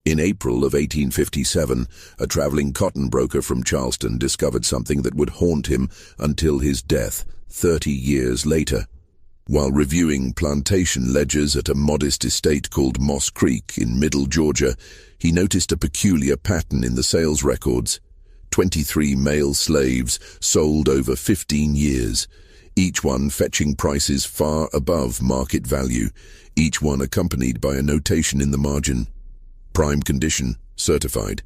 In April of 1857, a traveling cotton broker from Charleston discovered something that would haunt him until his death 30 years later. While reviewing plantation ledgers at a modest estate called Moss Creek in Middle Georgia, he noticed a peculiar pattern in the sales records. 23 male slaves sold over 15 years, each one fetching prices far above market value, each one accompanied by a notation in the margin: prime condition, certified.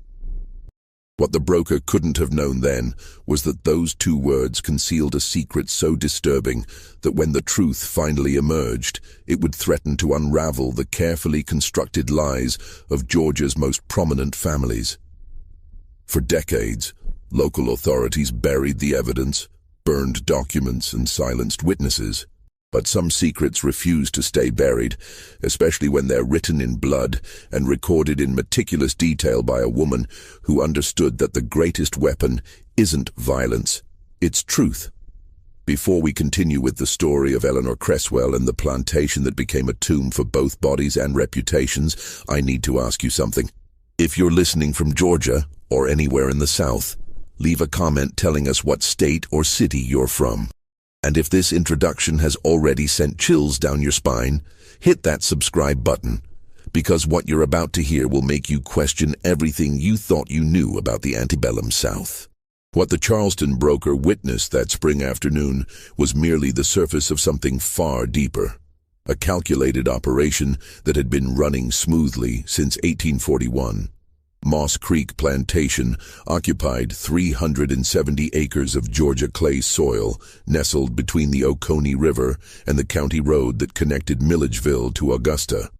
What the broker couldn't have known then was that those two words concealed a secret so disturbing that when the truth finally emerged, it would threaten to unravel the carefully constructed lies of Georgia's most prominent families. For decades, local authorities buried the evidence, burned documents, and silenced witnesses. But some secrets refuse to stay buried, especially when they're written in blood and recorded in meticulous detail by a woman who understood that the greatest weapon isn't violence, it's truth. Before we continue with the story of Eleanor Cresswell and the plantation that became a tomb for both bodies and reputations, I need to ask you something. If you're listening from Georgia or anywhere in the South, leave a comment telling us what state or city you're from. And if this introduction has already sent chills down your spine, hit that subscribe button, because what you're about to hear will make you question everything you thought you knew about the antebellum South. What the Charleston broker witnessed that spring afternoon was merely the surface of something far deeper. A calculated operation that had been running smoothly since 1841. Moss Creek Plantation occupied 370 acres of Georgia clay soil nestled between the Oconee River and the county road that connected Milledgeville to Augusta.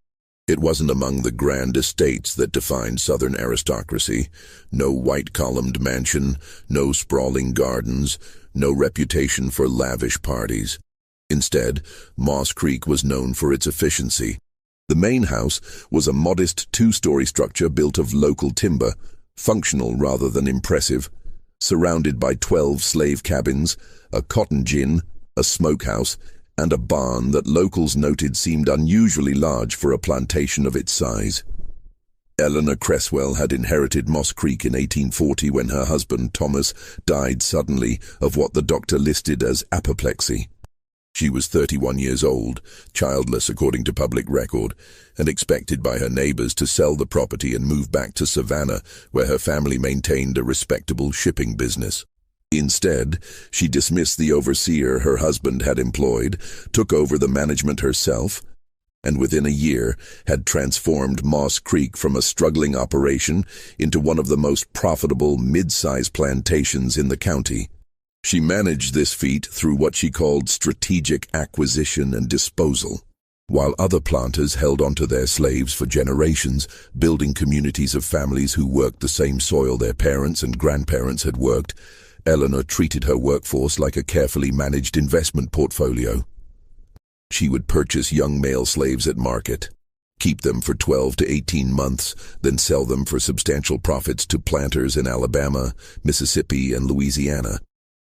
It wasn't among the grand estates that defined Southern aristocracy. No white-columned mansion, no sprawling gardens, no reputation for lavish parties. Instead, Moss Creek was known for its efficiency. The main house was a modest two-story structure built of local timber, functional rather than impressive, surrounded by 12 slave cabins, a cotton gin, a smokehouse, and a barn that locals noted seemed unusually large for a plantation of its size. Eleanor Cresswell had inherited Moss Creek in 1840 when her husband, Thomas, died suddenly of what the doctor listed as apoplexy. She was 31 years old, childless according to public record, and expected by her neighbors to sell the property and move back to Savannah, where her family maintained a respectable shipping business. Instead, she dismissed the overseer her husband had employed, took over the management herself, and within a year had transformed Moss Creek from a struggling operation into one of the most profitable mid-size plantations in the county. She managed this feat through what she called strategic acquisition and disposal. While other planters held onto their slaves for generations, building communities of families who worked the same soil their parents and grandparents had worked, Eleanor treated her workforce like a carefully managed investment portfolio. She would purchase young male slaves at market, keep them for 12 to 18 months, then sell them for substantial profits to planters in Alabama, Mississippi, and Louisiana.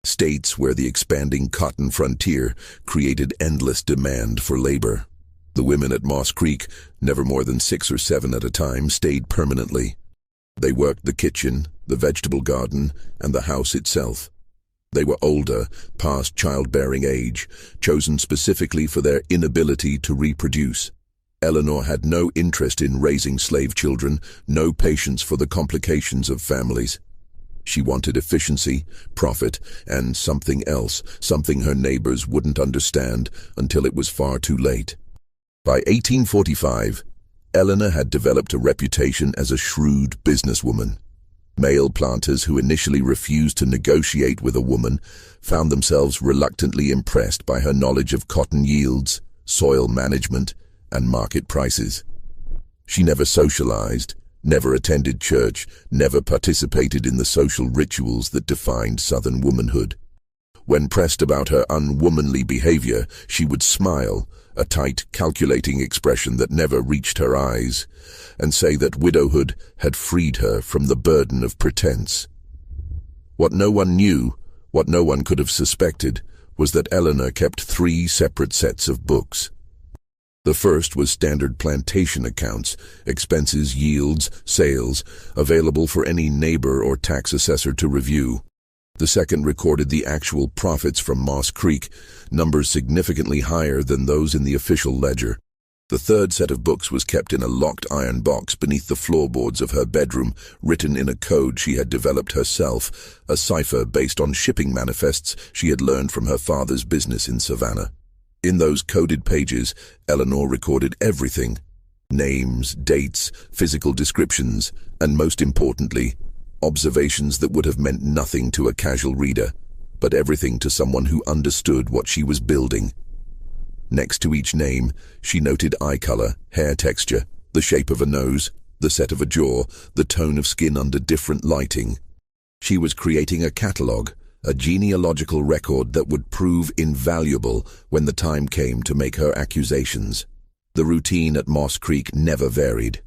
States where the expanding cotton frontier created endless demand for labor. The women at Moss Creek, never more than 6 or 7 at a time, stayed permanently. They worked the kitchen, the vegetable garden, and the house itself. They were older, past childbearing age, chosen specifically for their inability to reproduce. Eleanor had no interest in raising slave children, no patience for the complications of families. She wanted efficiency, profit, and something else, something her neighbors wouldn't understand until it was far too late. By 1845, Eleanor had developed a reputation as a shrewd businesswoman. Male planters who initially refused to negotiate with a woman found themselves reluctantly impressed by her knowledge of cotton yields, soil management, and market prices. She never socialized, never attended church, never participated in the social rituals that defined Southern womanhood. When pressed about her unwomanly behavior, she would smile, a tight, calculating expression that never reached her eyes, and say that widowhood had freed her from the burden of pretense. What no one knew, what no one could have suspected, was that Eleanor kept 3 separate sets of books. The first was standard plantation accounts, expenses, yields, sales, available for any neighbor or tax assessor to review. The second recorded the actual profits from Moss Creek, numbers significantly higher than those in the official ledger. The third set of books was kept in a locked iron box beneath the floorboards of her bedroom, written in a code she had developed herself, a cipher based on shipping manifests she had learned from her father's business in Savannah. In those coded pages, Eleanor recorded everything: names, dates, physical descriptions, and most importantly, observations that would have meant nothing to a casual reader, but everything to someone who understood what she was building. Next to each name, she noted eye color, hair texture, the shape of a nose, the set of a jaw, the tone of skin under different lighting. She was creating a catalogue, a genealogical record that would prove invaluable when the time came to make her accusations. The routine at Moss Creek never varied.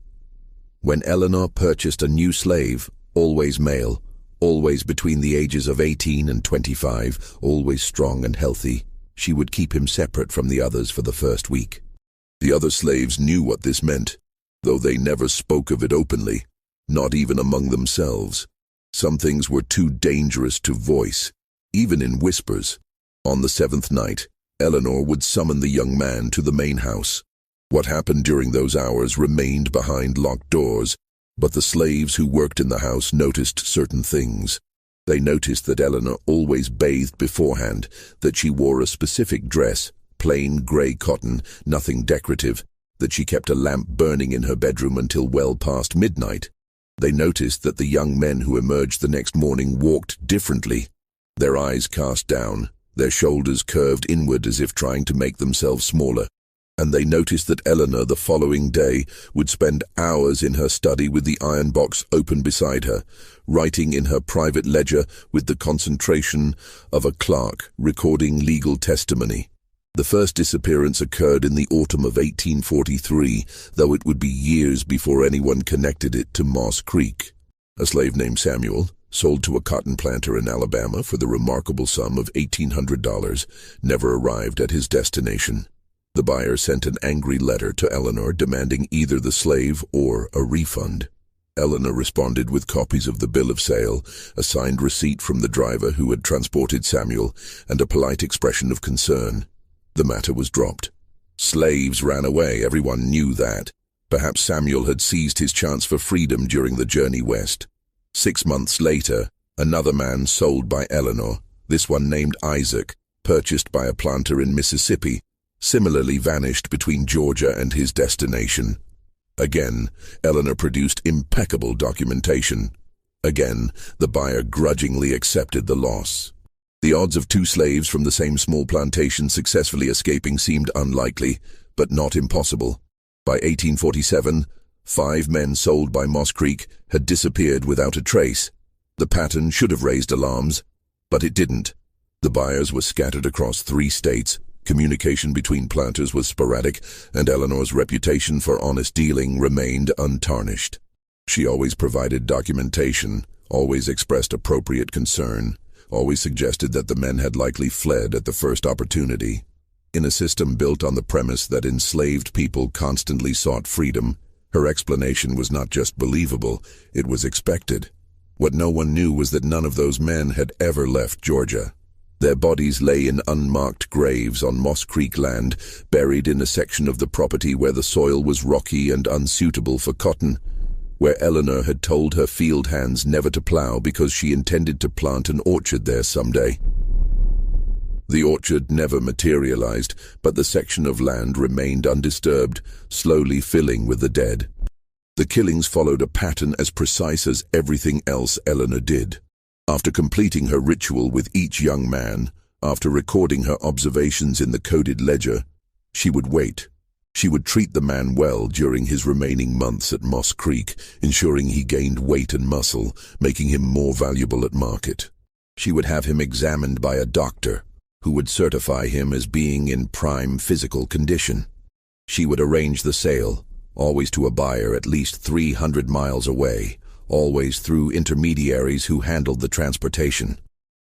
When Eleanor purchased a new slave, always male, always between the ages of 18 and 25, always strong and healthy, she would keep him separate from the others for the first week. The other slaves knew what this meant, though they never spoke of it openly, not even among themselves. Some things were too dangerous to voice, even in whispers. On the 7th night, Eleanor would summon the young man to the main house. What happened during those hours remained behind locked doors, but the slaves who worked in the house noticed certain things. They noticed that Eleanor always bathed beforehand, that she wore a specific dress, plain grey cotton, nothing decorative, that she kept a lamp burning in her bedroom until well past midnight. They noticed that the young men who emerged the next morning walked differently, their eyes cast down, their shoulders curved inward as if trying to make themselves smaller. And they noticed that Eleanor the following day would spend hours in her study with the iron box open beside her, writing in her private ledger with the concentration of a clerk recording legal testimony. The first disappearance occurred in the autumn of 1843, though it would be years before anyone connected it to Moss Creek. A slave named Samuel, sold to a cotton planter in Alabama for the remarkable sum of $1,800, never arrived at his destination. The buyer sent an angry letter to Eleanor demanding either the slave or a refund. Eleanor responded with copies of the bill of sale, a signed receipt from the driver who had transported Samuel, and a polite expression of concern. The matter was dropped. Slaves ran away, everyone knew that. Perhaps Samuel had seized his chance for freedom during the journey west. 6 months later, another man sold by Eleanor, this one named Isaac, purchased by a planter in Mississippi, similarly vanished between Georgia and his destination. Again, Eleanor produced impeccable documentation. Again, the buyer grudgingly accepted the loss. The odds of 2 slaves from the same small plantation successfully escaping seemed unlikely, but not impossible. By 1847, 5 men sold by Moss Creek had disappeared without a trace. The pattern should have raised alarms, but it didn't. The buyers were scattered across 3 states. Communication between planters was sporadic, and Eleanor's reputation for honest dealing remained untarnished. She always provided documentation, always expressed appropriate concern, always suggested that the men had likely fled at the first opportunity. In a system built on the premise that enslaved people constantly sought freedom, her explanation was not just believable, it was expected. What no one knew was that none of those men had ever left Georgia. Their bodies lay in unmarked graves on Moss Creek land, buried in a section of the property where the soil was rocky and unsuitable for cotton, where Eleanor had told her field hands never to plow because she intended to plant an orchard there someday. The orchard never materialized, but the section of land remained undisturbed, slowly filling with the dead. The killings followed a pattern as precise as everything else Eleanor did. After completing her ritual with each young man, after recording her observations in the coded ledger, she would wait. She would treat the man well during his remaining months at Moss Creek, ensuring he gained weight and muscle, making him more valuable at market. She would have him examined by a doctor, who would certify him as being in prime physical condition. She would arrange the sale, always to a buyer at least 300 miles away, always through intermediaries who handled the transportation.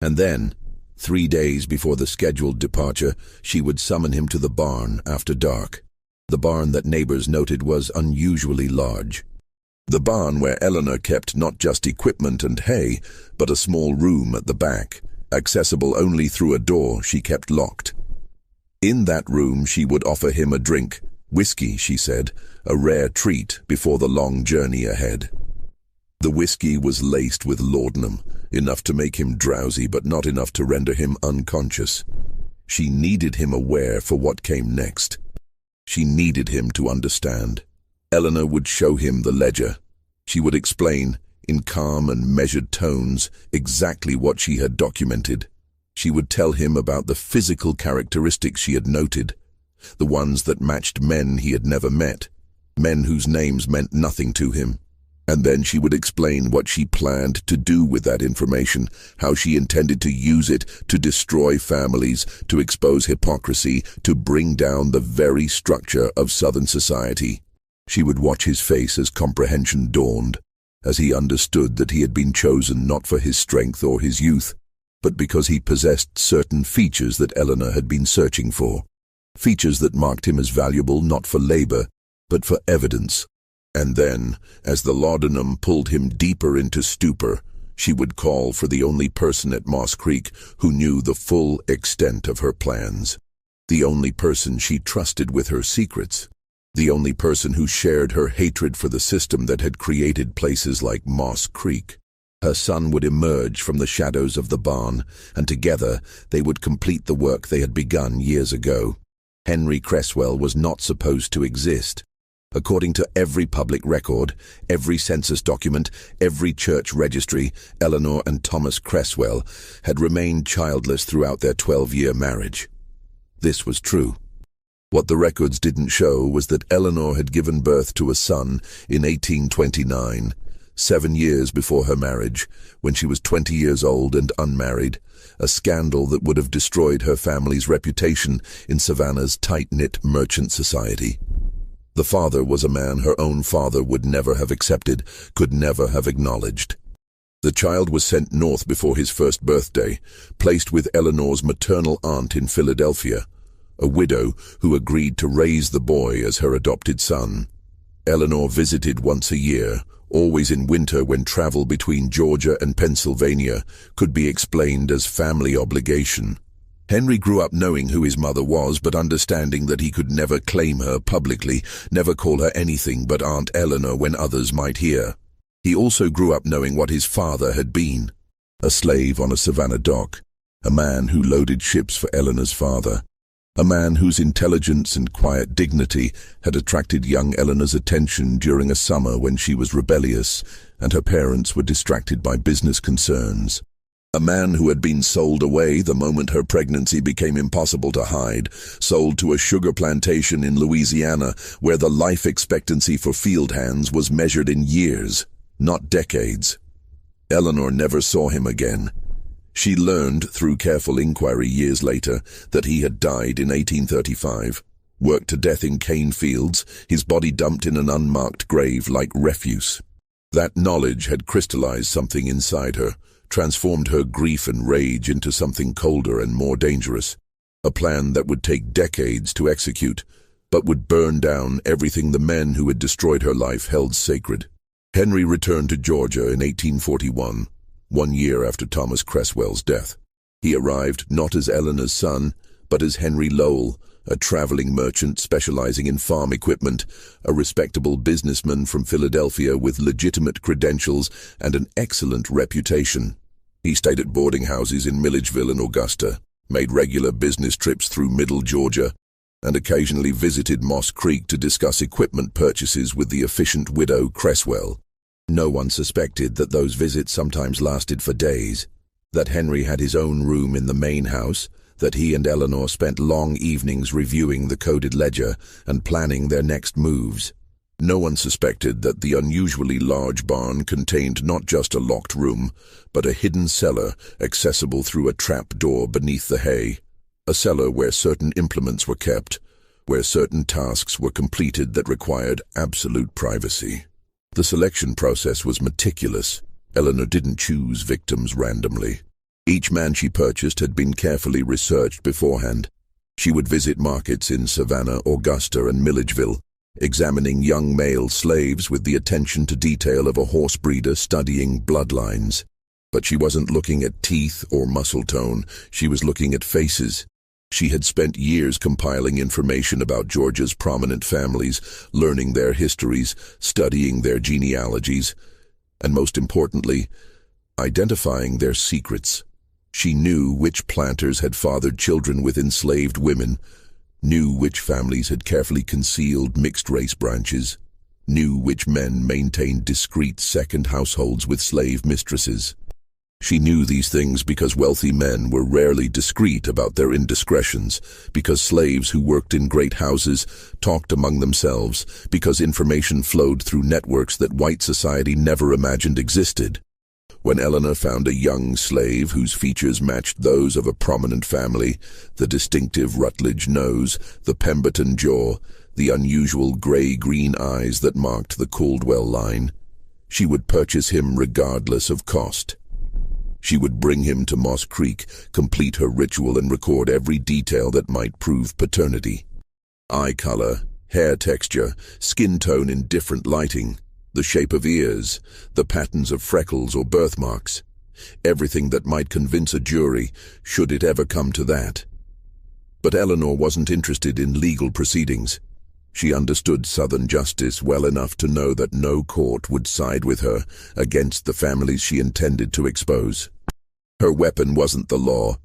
And then, 3 days before the scheduled departure, she would summon him to the barn after dark. The barn that neighbors noted was unusually large. The barn where Eleanor kept not just equipment and hay, but a small room at the back, accessible only through a door she kept locked. In that room she would offer him a drink, whiskey, she said, a rare treat before the long journey ahead. The whiskey was laced with laudanum, enough to make him drowsy but not enough to render him unconscious. She needed him aware for what came next. She needed him to understand. Eleanor would show him the ledger. She would explain, in calm and measured tones, exactly what she had documented. She would tell him about the physical characteristics she had noted, the ones that matched men he had never met, men whose names meant nothing to him. And then she would explain what she planned to do with that information, how she intended to use it to destroy families, to expose hypocrisy, to bring down the very structure of Southern society. She would watch his face as comprehension dawned, as he understood that he had been chosen not for his strength or his youth, but because he possessed certain features that Eleanor had been searching for, features that marked him as valuable not for labor, but for evidence. And then, as the laudanum pulled him deeper into stupor, she would call for the only person at Moss Creek who knew the full extent of her plans, the only person she trusted with her secrets, the only person who shared her hatred for the system that had created places like Moss Creek. Her son would emerge from the shadows of the barn, and together they would complete the work they had begun years ago. Henry Cresswell was not supposed to exist. According to every public record, every census document, every church registry, Eleanor and Thomas Cresswell had remained childless throughout their 12-year marriage. This was true. What the records didn't show was that Eleanor had given birth to a son in 1829, 7 years before her marriage, when she was 20 years old and unmarried, a scandal that would have destroyed her family's reputation in Savannah's tight-knit merchant society. The father was a man her own father would never have accepted, could never have acknowledged. The child was sent north before his first birthday, placed with Eleanor's maternal aunt in Philadelphia, a widow who agreed to raise the boy as her adopted son. Eleanor visited once a year, always in winter when travel between Georgia and Pennsylvania could be explained as family obligation. Henry grew up knowing who his mother was, but understanding that he could never claim her publicly, never call her anything but Aunt Eleanor when others might hear. He also grew up knowing what his father had been: a slave on a Savannah dock, a man who loaded ships for Eleanor's father, a man whose intelligence and quiet dignity had attracted young Eleanor's attention during a summer when she was rebellious and her parents were distracted by business concerns. A man who had been sold away the moment her pregnancy became impossible to hide, sold to a sugar plantation in Louisiana where the life expectancy for field hands was measured in years, not decades. Eleanor never saw him again. She learned through careful inquiry years later that he had died in 1835, worked to death in cane fields, his body dumped in an unmarked grave like refuse. That knowledge had crystallized something inside her, transformed her grief and rage into something colder and more dangerous, a plan that would take decades to execute, but would burn down everything the men who had destroyed her life held sacred. Henry returned to Georgia in 1841, 1 year after Thomas Cresswell's death. He arrived not as Eleanor's son, but as Henry Lowell, a traveling merchant specializing in farm equipment, a respectable businessman from Philadelphia with legitimate credentials and an excellent reputation. He stayed at boarding houses in Milledgeville and Augusta, made regular business trips through Middle Georgia, and occasionally visited Moss Creek to discuss equipment purchases with the efficient widow Cresswell. No one suspected that those visits sometimes lasted for days, that Henry had his own room in the main house, that he and Eleanor spent long evenings reviewing the coded ledger and planning their next moves. No one suspected that the unusually large barn contained not just a locked room, but a hidden cellar accessible through a trap door beneath the hay, a cellar where certain implements were kept, where certain tasks were completed that required absolute privacy. The selection process was meticulous. Eleanor didn't choose victims randomly. Each man she purchased had been carefully researched beforehand. She would visit markets in Savannah, Augusta, and Milledgeville, examining young male slaves with the attention to detail of a horse breeder studying bloodlines. But she wasn't looking at teeth or muscle tone, she was looking at faces. She had spent years compiling information about Georgia's prominent families, learning their histories, studying their genealogies, and most importantly, identifying their secrets. She knew which planters had fathered children with enslaved women, knew which families had carefully concealed mixed-race branches, knew which men maintained discreet second households with slave mistresses. She knew these things because wealthy men were rarely discreet about their indiscretions, because slaves who worked in great houses talked among themselves, because information flowed through networks that white society never imagined existed. When Eleanor found a young slave whose features matched those of a prominent family, the distinctive Rutledge nose, the Pemberton jaw, the unusual gray-green eyes that marked the Caldwell line, she would purchase him regardless of cost. She would bring him to Moss Creek, complete her ritual, and record every detail that might prove paternity. Eye color, hair texture, skin tone in different lighting, the shape of ears, the patterns of freckles or birthmarks. Everything that might convince a jury, should it ever come to that. But Eleanor wasn't interested in legal proceedings. She understood Southern justice well enough to know that no court would side with her against the families she intended to expose. Her weapon wasn't the law,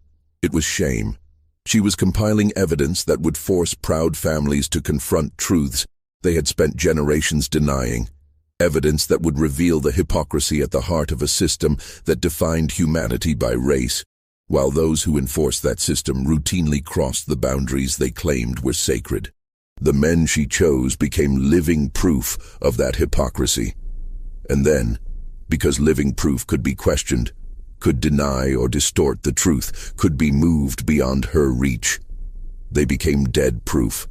it was shame. She was compiling evidence that would force proud families to confront truths they had spent generations denying, evidence that would reveal the hypocrisy at the heart of a system that defined humanity by race, while those who enforced that system routinely crossed the boundaries they claimed were sacred. The men she chose became living proof of that hypocrisy. And then, because living proof could be questioned, could deny or distort the truth, could be moved beyond her reach, they became dead proof.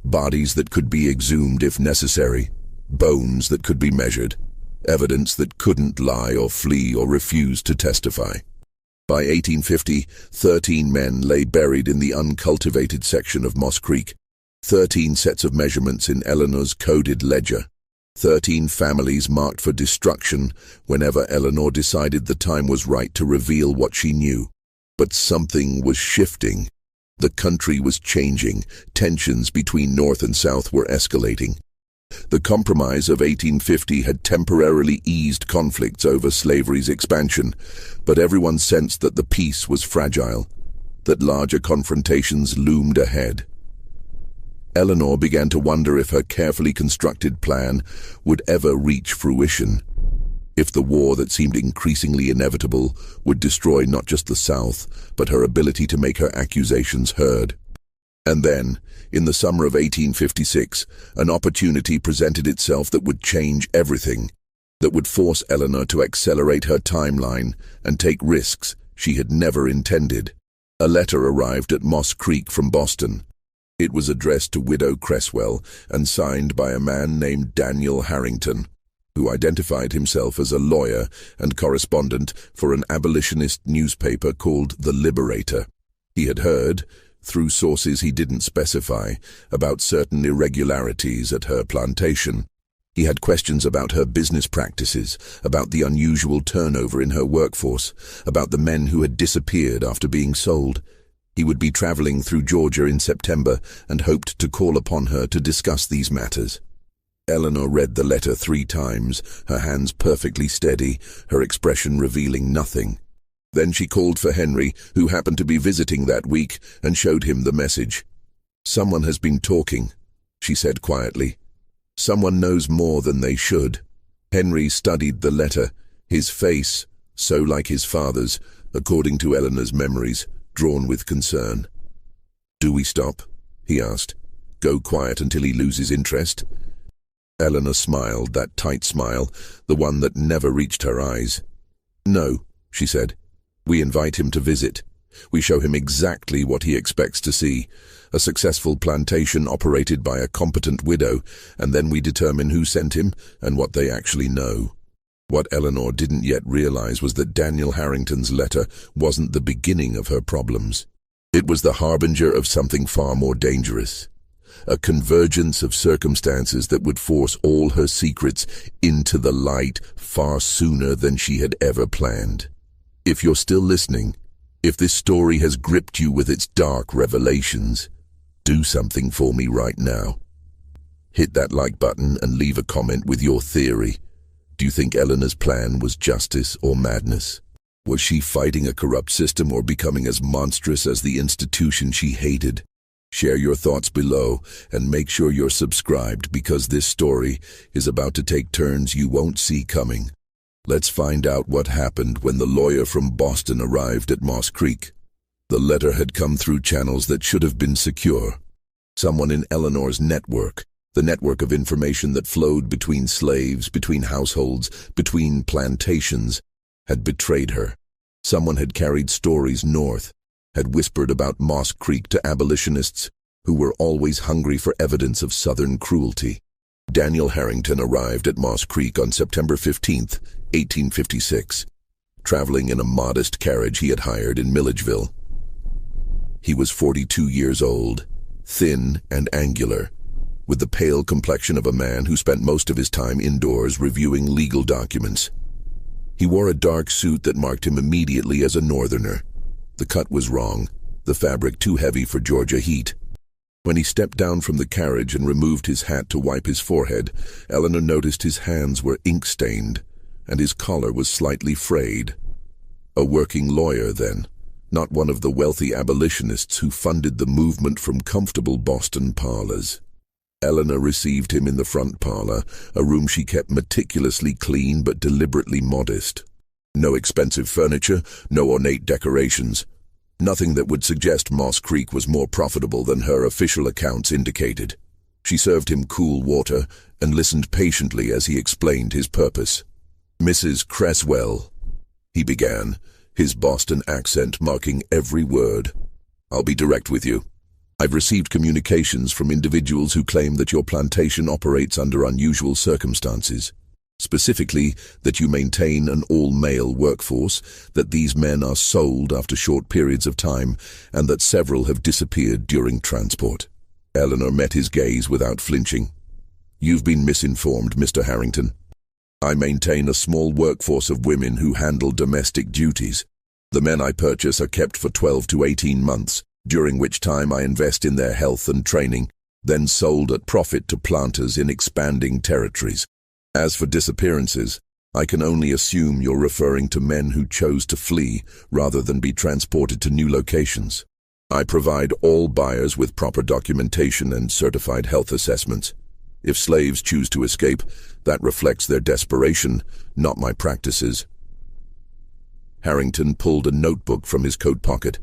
Bodies that could be exhumed if necessary, bones that could be measured, evidence that couldn't lie or flee or refuse to testify. By 1850, 13 men lay buried in the uncultivated section of Moss Creek. 13 sets of measurements in Eleanor's coded ledger. 13 families marked for destruction whenever Eleanor decided the time was right to reveal what she knew. But something was shifting. The country was changing. Tensions between North and South were escalating. The Compromise of 1850 had temporarily eased conflicts over slavery's expansion, but everyone sensed that the peace was fragile, that larger confrontations loomed ahead. Eleanor began to wonder if her carefully constructed plan would ever reach fruition, if the war that seemed increasingly inevitable would destroy not just the South, but her ability to make her accusations heard. And then, in the summer of 1856, an opportunity presented itself that would change everything, that would force Eleanor to accelerate her timeline and take risks she had never intended. A letter arrived at Moss Creek from Boston. It was addressed to Widow Cresswell and signed by a man named Daniel Harrington, who identified himself as a lawyer and correspondent for an abolitionist newspaper called The Liberator. He had heard, through sources he didn't specify, about certain irregularities at her plantation. He had questions about her business practices, about the unusual turnover in her workforce, about the men who had disappeared after being sold. He would be traveling through Georgia in September and hoped to call upon her to discuss these matters. Eleanor read the letter 3 times, her hands perfectly steady, her expression revealing nothing. Then she called for Henry, who happened to be visiting that week, and showed him the message. "Someone has been talking," she said quietly. "Someone knows more than they should." Henry studied the letter, his face, so like his father's, according to Eleanor's memories, drawn with concern. "Do we stop?" he asked. "Go quiet until he loses interest?" Eleanor smiled, that tight smile, the one that never reached her eyes. "No," she said. "We invite him to visit. We show him exactly what he expects to see, a successful plantation operated by a competent widow, and then we determine who sent him and what they actually know." What Eleanor didn't yet realize was that Daniel Harrington's letter wasn't the beginning of her problems. It was the harbinger of something far more dangerous, a convergence of circumstances that would force all her secrets into the light far sooner than she had ever planned. If you're still listening, if this story has gripped you with its dark revelations, do something for me right now. Hit that like button and leave a comment with your theory. Do you think Eleanor's plan was justice or madness? Was she fighting a corrupt system or becoming as monstrous as the institution she hated? Share your thoughts below and make sure you're subscribed, because this story is about to take turns you won't see coming. Let's find out what happened when the lawyer from Boston arrived at Moss Creek. The letter had come through channels that should have been secure. Someone in Eleanor's network, the network of information that flowed between slaves, between households, between plantations, had betrayed her. Someone had carried stories north, had whispered about Moss Creek to abolitionists who were always hungry for evidence of Southern cruelty. Daniel Harrington arrived at Moss Creek on September 15th, 1856, traveling in a modest carriage he had hired in Milledgeville. He was 42 years old, thin and angular, with the pale complexion of a man who spent most of his time indoors reviewing legal documents. He wore a dark suit that marked him immediately as a northerner. The cut was wrong, the fabric too heavy for Georgia heat. When he stepped down from the carriage and removed his hat to wipe his forehead, Eleanor noticed his hands were ink-stained, and his collar was slightly frayed. A working lawyer, then, not one of the wealthy abolitionists who funded the movement from comfortable Boston parlors. Eleanor received him in the front parlor, a room she kept meticulously clean but deliberately modest. No expensive furniture, no ornate decorations. Nothing that would suggest Moss Creek was more profitable than her official accounts indicated. She served him cool water and listened patiently as he explained his purpose. "Mrs. Cresswell," he began, his Boston accent marking every word. "I'll be direct with you. I've received communications from individuals who claim that your plantation operates under unusual circumstances. Specifically, that you maintain an all-male workforce, that these men are sold after short periods of time, and that several have disappeared during transport." Eleanor met his gaze without flinching. "You've been misinformed, Mr. Harrington. I maintain a small workforce of women who handle domestic duties. The men I purchase are kept for 12 to 18 months, during which time I invest in their health and training, then sold at profit to planters in expanding territories. As for disappearances, I can only assume you're referring to men who chose to flee rather than be transported to new locations. I provide all buyers with proper documentation and certified health assessments. If slaves choose to escape, that reflects their desperation, not my practices." Harrington pulled a notebook from his coat pocket.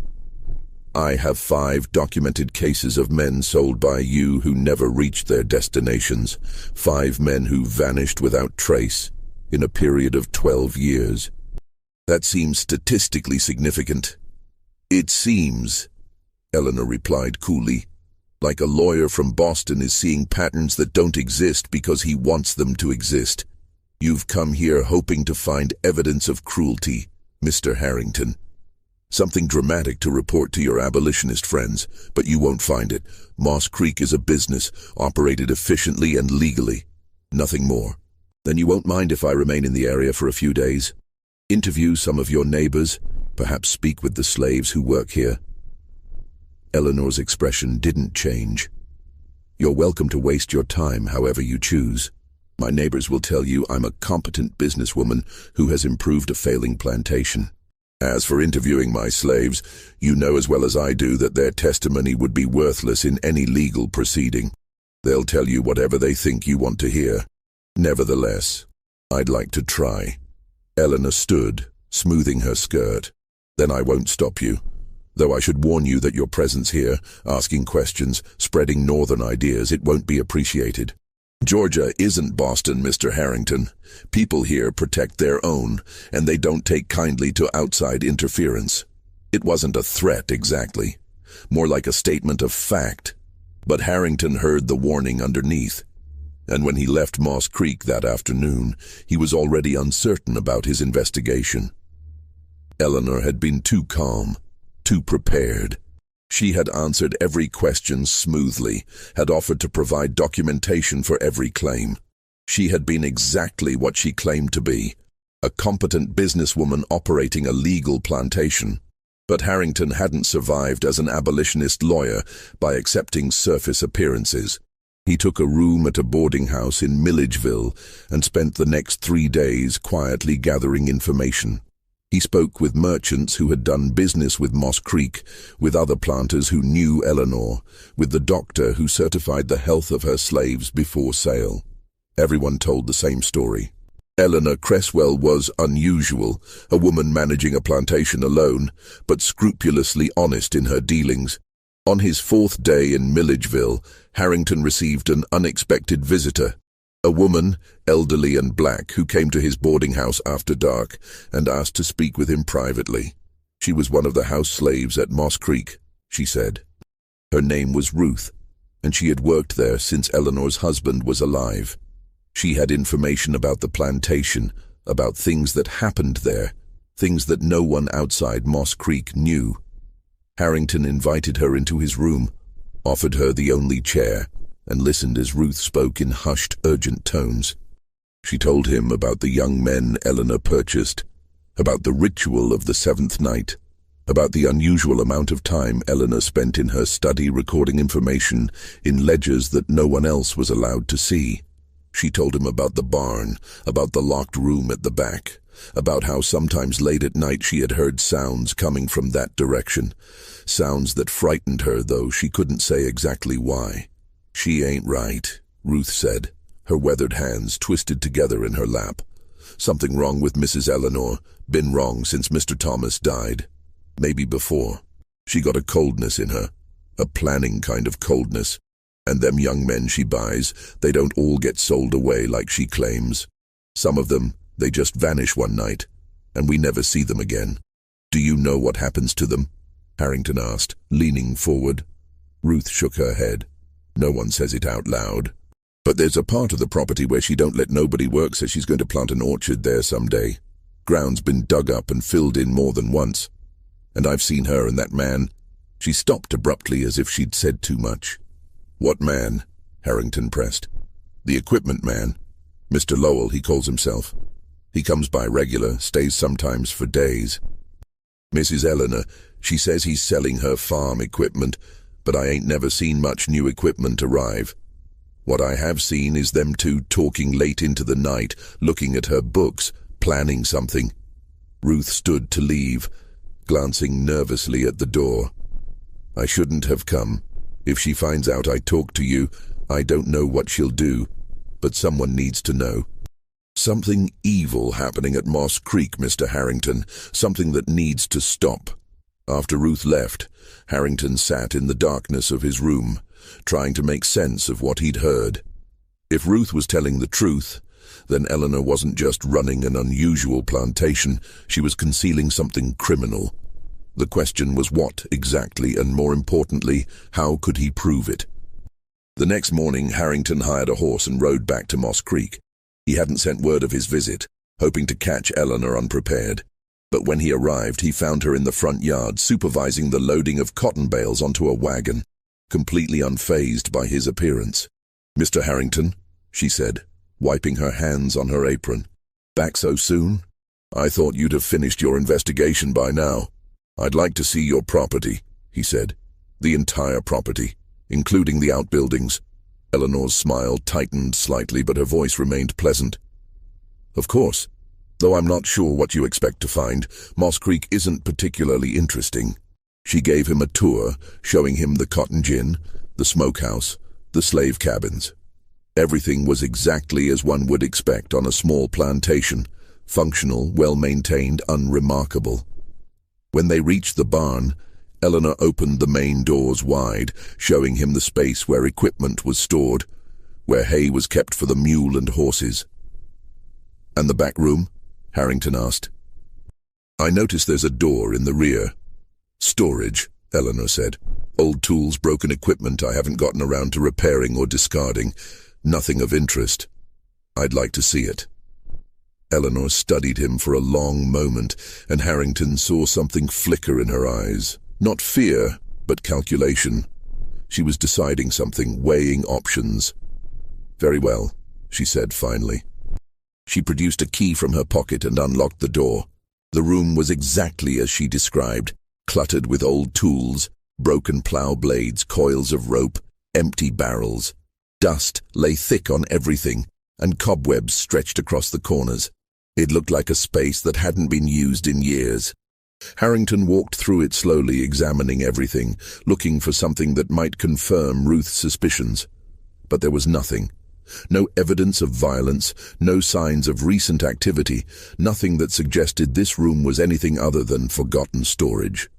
"I have 5 documented cases of men sold by you who never reached their destinations, 5 men who vanished without trace in a period of 12 years. That seems statistically significant." "It seems," Eleanor replied coolly, "like a lawyer from Boston is seeing patterns that don't exist because he wants them to exist. You've come here hoping to find evidence of cruelty, Mr. Harrington. Something dramatic to report to your abolitionist friends, but you won't find it. Moss Creek is a business, operated efficiently and legally. Nothing more. Then you won't mind if I remain in the area for a few days? Interview some of your neighbors, perhaps speak with the slaves who work here?" Eleanor's expression didn't change. "You're welcome to waste your time however you choose. My neighbors will tell you I'm a competent businesswoman who has improved a failing plantation. As for interviewing my slaves, you know as well as I do that their testimony would be worthless in any legal proceeding. They'll tell you whatever they think you want to hear. Nevertheless, I'd like to try." Eleanor stood, smoothing her skirt. "Then I won't stop you. Though I should warn you that your presence here, asking questions, spreading northern ideas, it won't be appreciated. Georgia isn't Boston, Mr. Harrington. People here protect their own, and they don't take kindly to outside interference. It wasn't a threat exactly, more like a statement of fact. But Harrington heard the warning underneath, and when he left Moss Creek that afternoon, he was already uncertain about his investigation. Eleanor had been too calm, too prepared. She had answered every question smoothly, had offered to provide documentation for every claim. She had been exactly what she claimed to be, a competent businesswoman operating a legal plantation. But Harrington hadn't survived as an abolitionist lawyer by accepting surface appearances. He took a room at a boarding house in Milledgeville and spent the next 3 days quietly gathering information. He spoke with merchants who had done business with Moss Creek, with other planters who knew Eleanor, with the doctor who certified the health of her slaves before sale. Everyone told the same story. Eleanor Cresswell was unusual, a woman managing a plantation alone, but scrupulously honest in her dealings. On his 4th day in Milledgeville, Harrington received an unexpected visitor, a woman, elderly and black, who came to his boarding house after dark and asked to speak with him privately. She was one of the house slaves at Moss Creek, she said. Her name was Ruth, and she had worked there since Eleanor's husband was alive. She had information about the plantation, about things that happened there, things that no one outside Moss Creek knew. Harrington invited her into his room, offered her the only chair, and listened as Ruth spoke in hushed, urgent tones. She told him about the young men Eleanor purchased, about the ritual of the 7th night, about the unusual amount of time Eleanor spent in her study recording information in ledgers that no one else was allowed to see. She told him about the barn, about the locked room at the back, about how sometimes late at night she had heard sounds coming from that direction, sounds that frightened her, though she couldn't say exactly why. "She ain't right," Ruth said, her weathered hands twisted together in her lap. "Something wrong with Mrs. Eleanor, been wrong since Mr. Thomas died. Maybe before. She got a coldness in her, a planning kind of coldness. And them young men she buys, they don't all get sold away like she claims. Some of them, they just vanish one night, and we never see them again. Do you know what happens to them?" Harrington asked, leaning forward. Ruth shook her head. "No one says it out loud. But there's a part of the property where she don't let nobody work, so she's going to plant an orchard there someday. Ground's been dug up and filled in more than once. And I've seen her and that man." She stopped abruptly as if she'd said too much. "What man?" Harrington pressed. "The equipment man. Mr. Lowell, he calls himself. He comes by regular, stays sometimes for days. Mrs. Eleanor, she says he's selling her farm equipment, but I ain't never seen much new equipment arrive. What I have seen is them two talking late into the night, looking at her books, planning something." Ruth stood to leave, glancing nervously at the door. "I shouldn't have come. If she finds out I talked to you, I don't know what she'll do, but someone needs to know. Something evil happening at Moss Creek, Mr. Harrington, something that needs to stop." After Ruth left, Harrington sat in the darkness of his room, trying to make sense of what he'd heard. If Ruth was telling the truth, then Eleanor wasn't just running an unusual plantation, she was concealing something criminal. The question was what exactly, and more importantly, how could he prove it? The next morning, Harrington hired a horse and rode back to Moss Creek. He hadn't sent word of his visit, hoping to catch Eleanor unprepared. But when he arrived, he found her in the front yard, supervising the loading of cotton bales onto a wagon, completely unfazed by his appearance. "Mr. Harrington," she said, wiping her hands on her apron. "Back so soon? I thought you'd have finished your investigation by now." "I'd like to see your property," he said. "The entire property, including the outbuildings." Eleanor's smile tightened slightly, but her voice remained pleasant. "Of course. Though I'm not sure what you expect to find. Moss Creek isn't particularly interesting." She gave him a tour, showing him the cotton gin, the smokehouse, the slave cabins. Everything was exactly as one would expect on a small plantation, functional, well-maintained, unremarkable. When they reached the barn, Eleanor opened the main doors wide, showing him the space where equipment was stored, where hay was kept for the mule and horses. "And the back room?" Harrington asked. "I notice there's a door in the rear." "Storage," Eleanor said. "Old tools, broken equipment I haven't gotten around to repairing or discarding. Nothing of interest. I'd like to see it." Eleanor studied him for a long moment, and Harrington saw something flicker in her eyes. Not fear, but calculation. She was deciding something, weighing options. "Very well," she said finally. She produced a key from her pocket and unlocked the door. The room was exactly as she described, cluttered with old tools, broken plow blades, coils of rope, empty barrels. Dust lay thick on everything, and cobwebs stretched across the corners. It looked like a space that hadn't been used in years. Harrington walked through it slowly, examining everything, looking for something that might confirm Ruth's suspicions. But there was nothing. No evidence of violence, no signs of recent activity, nothing that suggested this room was anything other than forgotten storage.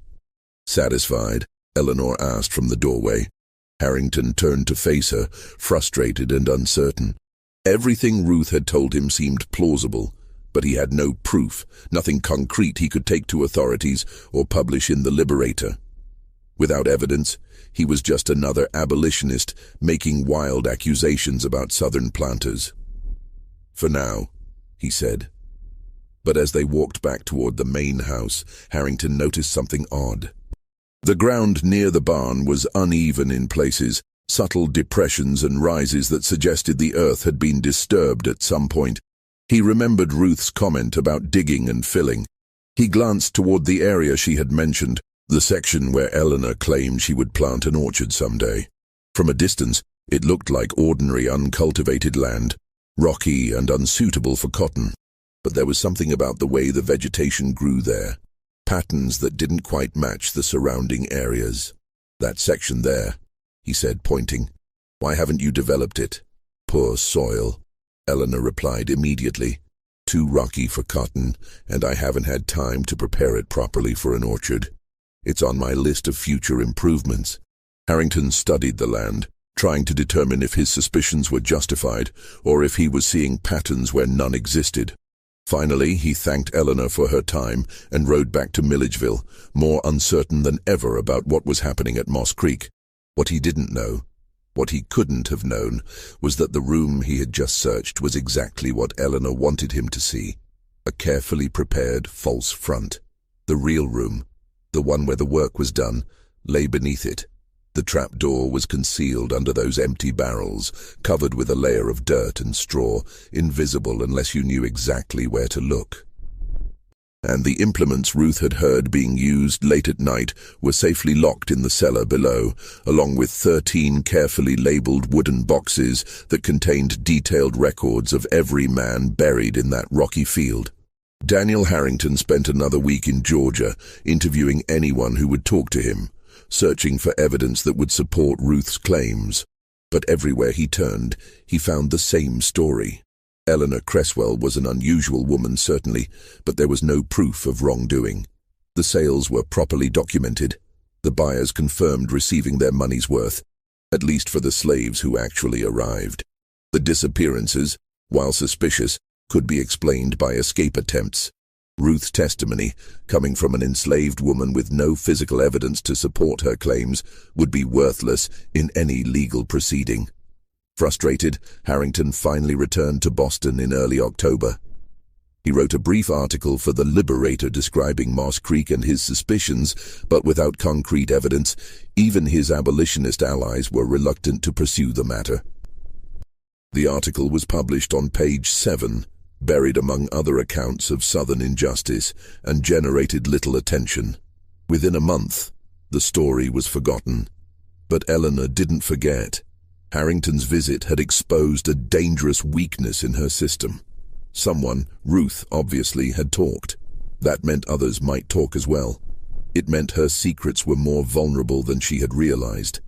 Satisfied, Eleanor asked from the doorway. Harrington turned to face her, frustrated and uncertain. Everything Ruth had told him seemed plausible, but he had no proof, nothing concrete he could take to authorities or publish in the Liberator. Without evidence, he was just another abolitionist making wild accusations about Southern planters. "For now," he said. But as they walked back toward the main house, Harrington noticed something odd. The ground near the barn was uneven in places, subtle depressions and rises that suggested the earth had been disturbed at some point. He remembered Ruth's comment about digging and filling. He glanced toward the area she had mentioned, the section where Eleanor claimed she would plant an orchard someday. From a distance, it looked like ordinary uncultivated land, rocky and unsuitable for cotton. But there was something about the way the vegetation grew there, patterns that didn't quite match the surrounding areas. "That section there," he said, pointing. "Why haven't you developed it?" "Poor soil," Eleanor replied immediately. "Too rocky for cotton, and I haven't had time to prepare it properly for an orchard. It's on my list of future improvements." Harrington studied the land, trying to determine if his suspicions were justified or if he was seeing patterns where none existed. Finally, he thanked Eleanor for her time and rode back to Milledgeville, more uncertain than ever about what was happening at Moss Creek. What he didn't know, what he couldn't have known, was that the room he had just searched was exactly what Eleanor wanted him to see. A carefully prepared false front. The real room, the one where the work was done, lay beneath it. The trap door was concealed under those empty barrels, covered with a layer of dirt and straw, invisible unless you knew exactly where to look. And the implements Ruth had heard being used late at night were safely locked in the cellar below, along with 13 carefully labeled wooden boxes that contained detailed records of every man buried in that rocky field. Daniel Harrington spent another week in Georgia, interviewing anyone who would talk to him, searching for evidence that would support Ruth's claims. But everywhere he turned, he found the same story. Eleanor Cresswell was an unusual woman, certainly, but there was no proof of wrongdoing. The sales were properly documented. The buyers confirmed receiving their money's worth, at least for the slaves who actually arrived. The disappearances, while suspicious, could be explained by escape attempts. Ruth's testimony, coming from an enslaved woman with no physical evidence to support her claims, would be worthless in any legal proceeding. Frustrated, Harrington finally returned to Boston in early October. He wrote a brief article for the Liberator describing Moss Creek and his suspicions, but without concrete evidence, even his abolitionist allies were reluctant to pursue the matter. The article was published on page 7, buried among other accounts of Southern injustice, and generated little attention. Within a month, the story was forgotten. But Eleanor didn't forget. Harrington's visit had exposed a dangerous weakness in her system. Someone, Ruth, obviously, had talked. That meant others might talk as well. It meant her secrets were more vulnerable than she had realized.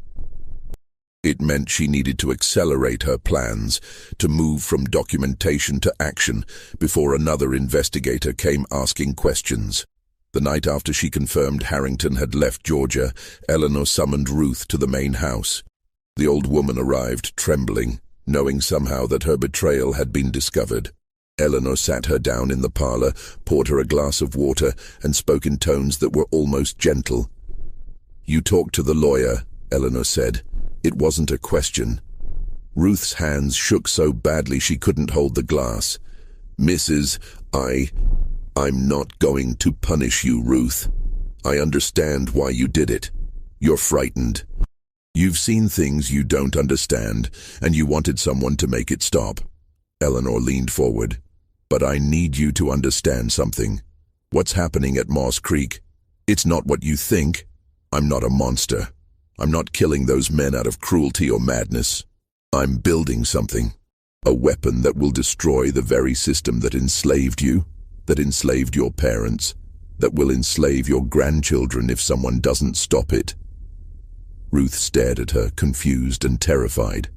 It meant she needed to accelerate her plans, to move from documentation to action before another investigator came asking questions. The night after she confirmed Harrington had left Georgia, Eleanor summoned Ruth to the main house. The old woman arrived, trembling, knowing somehow that her betrayal had been discovered. Eleanor sat her down in the parlor, poured her a glass of water, and spoke in tones that were almost gentle. "You talked to the lawyer," Eleanor said. It wasn't a question. Ruth's hands shook so badly she couldn't hold the glass. "Mrs. I'm not going to punish you, Ruth. I understand why you did it. You're frightened. You've seen things you don't understand, and you wanted someone to make it stop. Eleanor leaned forward. But I need you to understand something. What's happening at Moss Creek? It's not what you think. I'm not a monster. I'm not killing those men out of cruelty or madness. I'm building something. A weapon that will destroy the very system that enslaved you, that enslaved your parents, that will enslave your grandchildren if someone doesn't stop it. Ruth stared at her, confused and terrified.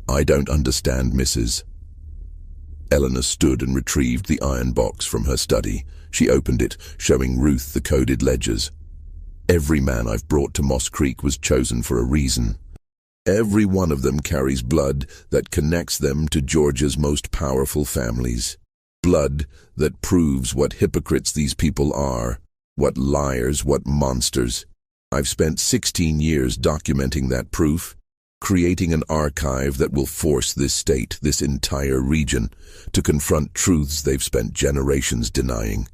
I don't understand, Mrs. Eleanor stood and retrieved the iron box from her study. She opened it, showing Ruth the coded ledgers. Every man I've brought to Moss Creek was chosen for a reason. Every one of them carries blood that connects them to Georgia's most powerful families. Blood that proves what hypocrites these people are, what liars, what monsters. I've spent 16 years documenting that proof, creating an archive that will force this state, this entire region, to confront truths they've spent generations denying.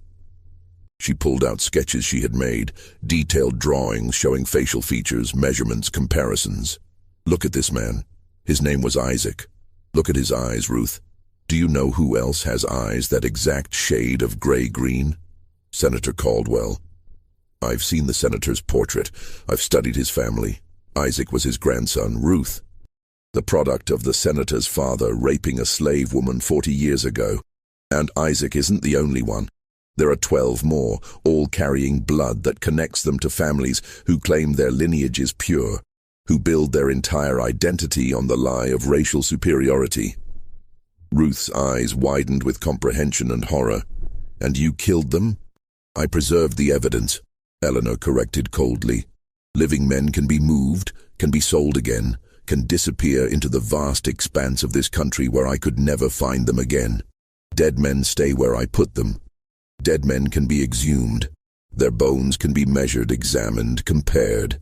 She pulled out sketches she had made, detailed drawings showing facial features, measurements, comparisons. Look at this man. His name was Isaac. Look at his eyes, Ruth. Do you know who else has eyes that exact shade of gray-green? Senator Caldwell. I've seen the senator's portrait. I've studied his family. Isaac was his grandson, Ruth, the product of the senator's father raping a slave woman 40 years ago. And Isaac isn't the only one. There are 12 more, all carrying blood that connects them to families who claim their lineage is pure, who build their entire identity on the lie of racial superiority. Ruth's eyes widened with comprehension and horror. And you killed them? I preserved the evidence, Eleanor corrected coldly. Living men can be moved, can be sold again, can disappear into the vast expanse of this country where I could never find them again. Dead men stay where I put them. Dead men can be exhumed. Their bones can be measured, examined, compared.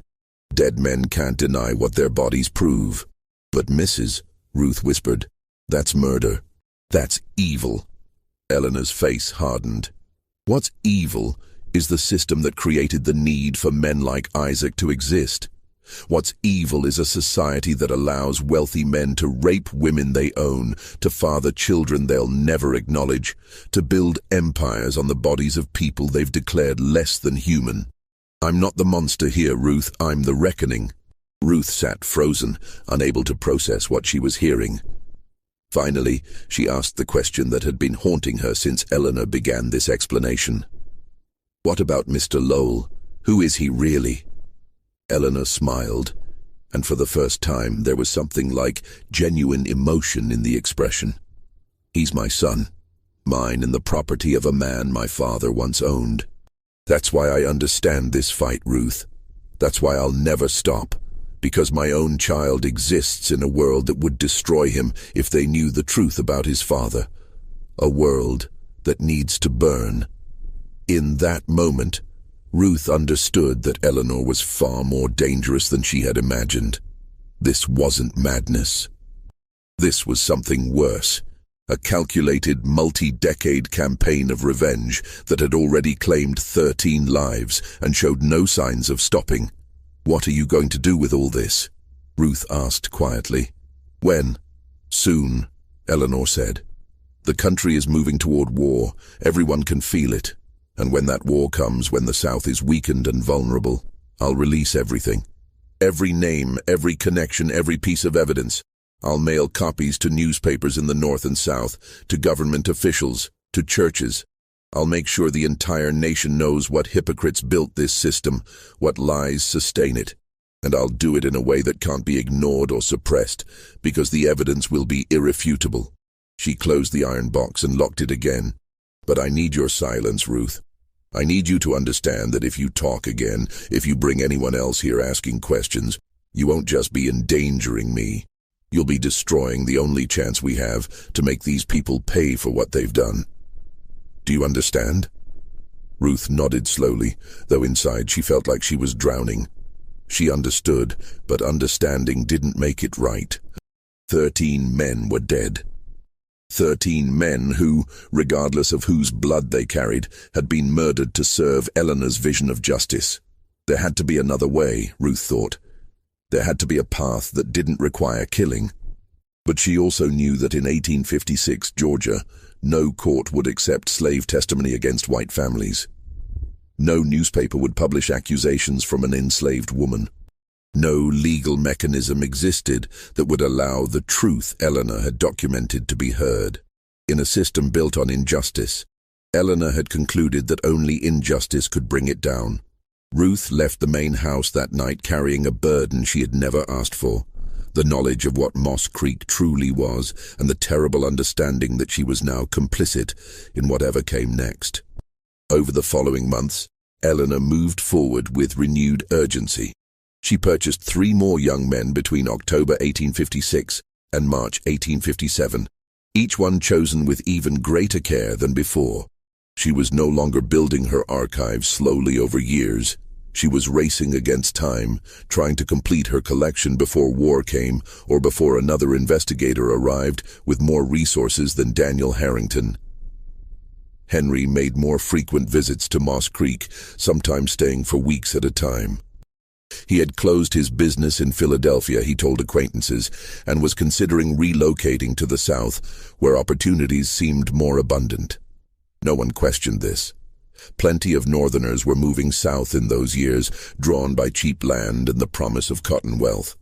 Dead men can't deny what their bodies prove. But Mrs., Ruth whispered, that's murder. That's evil. Eleanor's face hardened. What's evil is the system that created the need for men like Isaac to exist. What's evil is a society that allows wealthy men to rape women they own, to father children they'll never acknowledge, to build empires on the bodies of people they've declared less than human. I'm not the monster here, Ruth, I'm the reckoning. Ruth sat frozen, unable to process what she was hearing. Finally, she asked the question that had been haunting her since Eleanor began this explanation. What about Mr. Lowell? Who is he really? Eleanor smiled, and for the first time there was something like genuine emotion in the expression. He's my son, mine and the property of a man my father once owned. That's why I understand this fight, Ruth. That's why I'll never stop, because my own child exists in a world that would destroy him if they knew the truth about his father. A world that needs to burn. In that moment, Ruth understood that Eleanor was far more dangerous than she had imagined. This wasn't madness. This was something worse. A calculated, multi-decade campaign of revenge that had already claimed 13 lives and showed no signs of stopping. What are you going to do with all this? Ruth asked quietly. When? Soon, Eleanor said. The country is moving toward war. Everyone can feel it. And when that war comes, when the South is weakened and vulnerable, I'll release everything. Every name, every connection, every piece of evidence. I'll mail copies to newspapers in the North and South, to government officials, to churches. I'll make sure the entire nation knows what hypocrites built this system, what lies sustain it. And I'll do it in a way that can't be ignored or suppressed, because the evidence will be irrefutable. She closed the iron box and locked it again. But I need your silence, Ruth. I need you to understand that if you talk again, if you bring anyone else here asking questions, you won't just be endangering me. You'll be destroying the only chance we have to make these people pay for what they've done. Do you understand? Ruth nodded slowly, though inside she felt like she was drowning. She understood, but understanding didn't make it right. 13 men were dead. 13 men who, regardless of whose blood they carried, had been murdered to serve Eleanor's vision of justice. There had to be another way, Ruth thought. There had to be a path that didn't require killing. But she also knew that in 1856 Georgia, no court would accept slave testimony against white families. No newspaper would publish accusations from an enslaved woman. No legal mechanism existed that would allow the truth Eleanor had documented to be heard. In a system built on injustice, Eleanor had concluded that only injustice could bring it down. Ruth left the main house that night carrying a burden she had never asked for, the knowledge of what Moss Creek truly was and the terrible understanding that she was now complicit in whatever came next. Over the following months, Eleanor moved forward with renewed urgency. She purchased 3 more young men between October 1856 and March 1857, each one chosen with even greater care than before. She was no longer building her archive slowly over years. She was racing against time, trying to complete her collection before war came or before another investigator arrived with more resources than Daniel Harrington. Henry made more frequent visits to Moss Creek, sometimes staying for weeks at a time. He had closed his business in Philadelphia, he told acquaintances, and was considering relocating to the South, where opportunities seemed more abundant. No one questioned this. Plenty of Northerners were moving south in those years, drawn by cheap land and the promise of cotton wealth.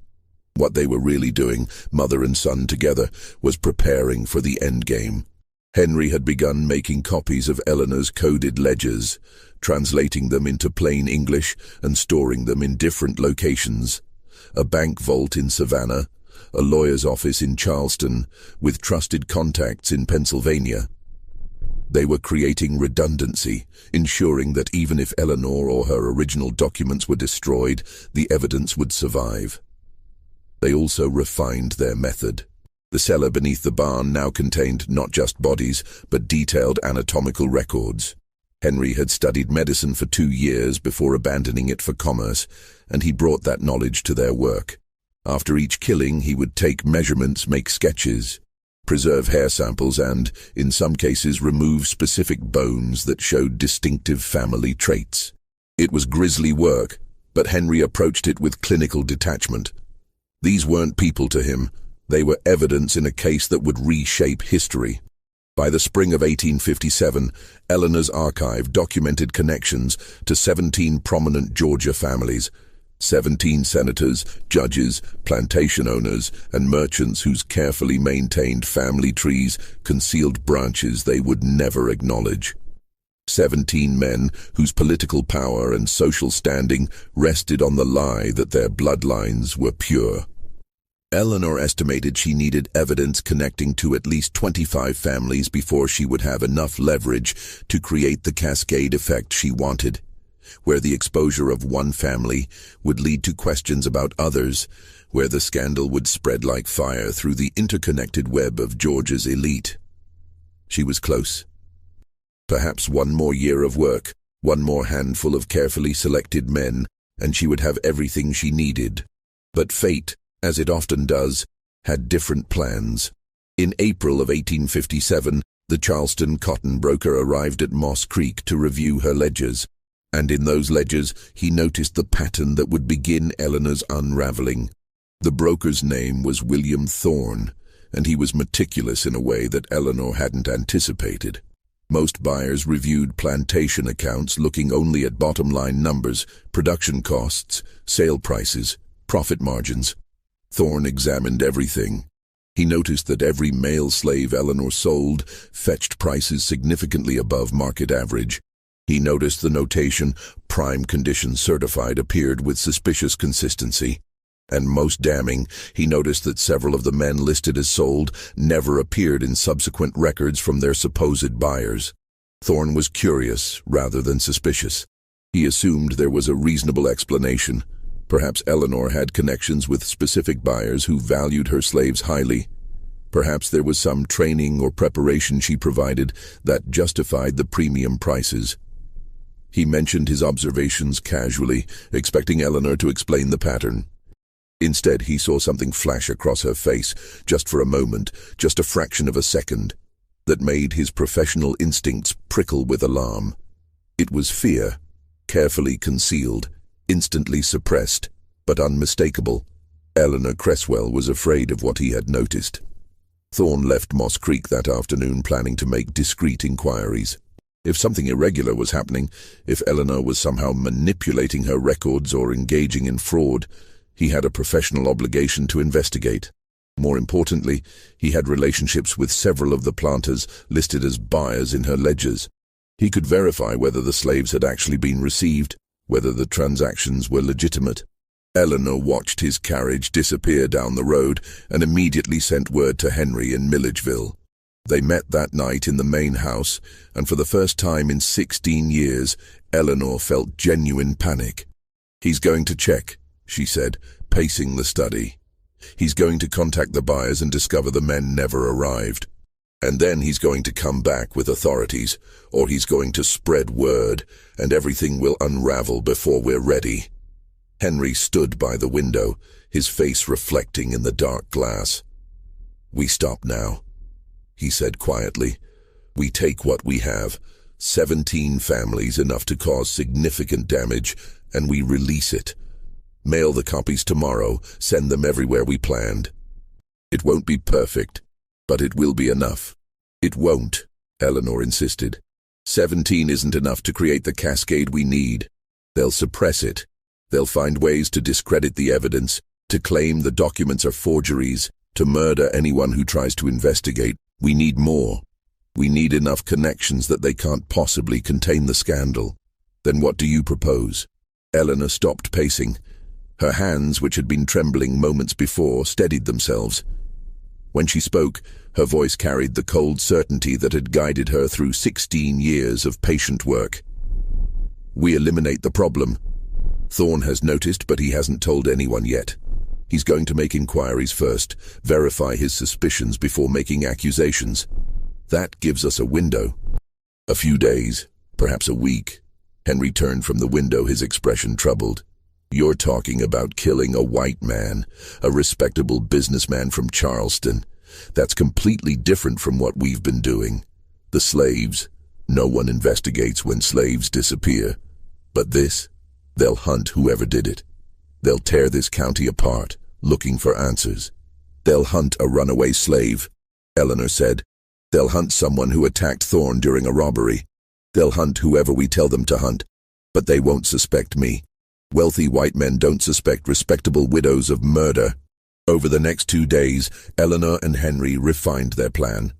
What they were really doing, mother and son together, was preparing for the endgame. Henry had begun making copies of Eleanor's coded ledgers, translating them into plain English and storing them in different locations. A bank vault in Savannah, a lawyer's office in Charleston, with trusted contacts in Pennsylvania. They were creating redundancy, ensuring that even if Eleanor or her original documents were destroyed, the evidence would survive. They also refined their method. The cellar beneath the barn now contained not just bodies, but detailed anatomical records. Henry had studied medicine for 2 years before abandoning it for commerce, and he brought that knowledge to their work. After each killing, he would take measurements, make sketches, preserve hair samples and, in some cases, remove specific bones that showed distinctive family traits. It was grisly work, but Henry approached it with clinical detachment. These weren't people to him. They were evidence in a case that would reshape history. By the spring of 1857, Eleanor's archive documented connections to 17 prominent Georgia families, 17 senators, judges, plantation owners, and merchants whose carefully maintained family trees concealed branches they would never acknowledge. 17 men whose political power and social standing rested on the lie that their bloodlines were pure. Eleanor estimated she needed evidence connecting to at least 25 families before she would have enough leverage to create the cascade effect she wanted, where the exposure of one family would lead to questions about others, where the scandal would spread like fire through the interconnected web of Georgia's elite. She was close. Perhaps one more year of work, one more handful of carefully selected men, and she would have everything she needed. But fate, as it often does, had different plans. In April of 1857, the Charleston cotton broker arrived at Moss Creek to review her ledgers, and in those ledgers he noticed the pattern that would begin Eleanor's unraveling. The broker's name was William Thorne, and he was meticulous in a way that Eleanor hadn't anticipated. Most buyers reviewed Plantation accounts looking only at bottom-line numbers, production costs, sale prices, profit margins. Thorne examined everything. He noticed that every male slave Eleanor sold fetched prices significantly above market average. He noticed the notation, "prime condition certified," appeared with suspicious consistency. And most damning, he noticed that several of the men listed as sold never appeared in subsequent records from their supposed buyers. Thorne was curious rather than suspicious. He assumed there was a reasonable explanation. Perhaps Eleanor had connections with specific buyers who valued her slaves highly. Perhaps there was some training or preparation she provided that justified the premium prices. He mentioned his observations casually, expecting Eleanor to explain the pattern. Instead, he saw something flash across her face, just for a moment, just a fraction of a second, that made his professional instincts prickle with alarm. It was fear, carefully concealed, instantly suppressed, but unmistakable. Eleanor Cresswell was afraid of what he had noticed. Thorne left Moss Creek that afternoon planning to make discreet inquiries. If something irregular was happening, if Eleanor was somehow manipulating her records or engaging in fraud, he had a professional obligation to investigate. More importantly, he had relationships with several of the planters listed as buyers in her ledgers. He could verify whether the slaves had actually been received, whether the transactions were legitimate. Eleanor watched his carriage disappear down the road and immediately sent word to Henry in Milledgeville. They met that night in the main house, and for the first time in 16 years, Eleanor felt genuine panic. "He's going to check," she said, pacing the study. "He's going to contact the buyers and discover the men never arrived. And then he's going to come back with authorities, or he's going to spread word, and everything will unravel before we're ready." Henry stood by the window, his face reflecting in the dark glass. "We stop now," he said quietly. "We take what we have, 17 families, enough to cause significant damage, and we release it. Mail the copies tomorrow, send them everywhere we planned. It won't be perfect, but it will be enough." "It won't," Eleanor insisted. 17 isn't enough to create the cascade we need. They'll suppress it. They'll find ways to discredit the evidence, to claim the documents are forgeries, to murder anyone who tries to investigate. We need more. We need enough connections that they can't possibly contain the scandal. Then what do you propose?" Eleanor stopped pacing. Her hands, which had been trembling moments before, steadied themselves. When she spoke, her voice carried the cold certainty that had guided her through 16 years of patient work. "We eliminate the problem. Thorne has noticed, but he hasn't told anyone yet. He's going to make inquiries first, verify his suspicions before making accusations. That gives us a window. A few days, perhaps a week." Henry turned from the window, his expression troubled. "You're talking about killing a white man, a respectable businessman from Charleston. That's completely different from what we've been doing. The slaves, no one investigates when slaves disappear. But this, they'll hunt whoever did it. They'll tear this county apart, looking for answers. They'll hunt a runaway slave," Eleanor said. "They'll hunt someone who attacked Thorne during a robbery. They'll hunt whoever we tell them to hunt, but they won't suspect me. Wealthy white men don't suspect respectable widows of murder." Over the next 2 days, Eleanor and Henry refined their plan.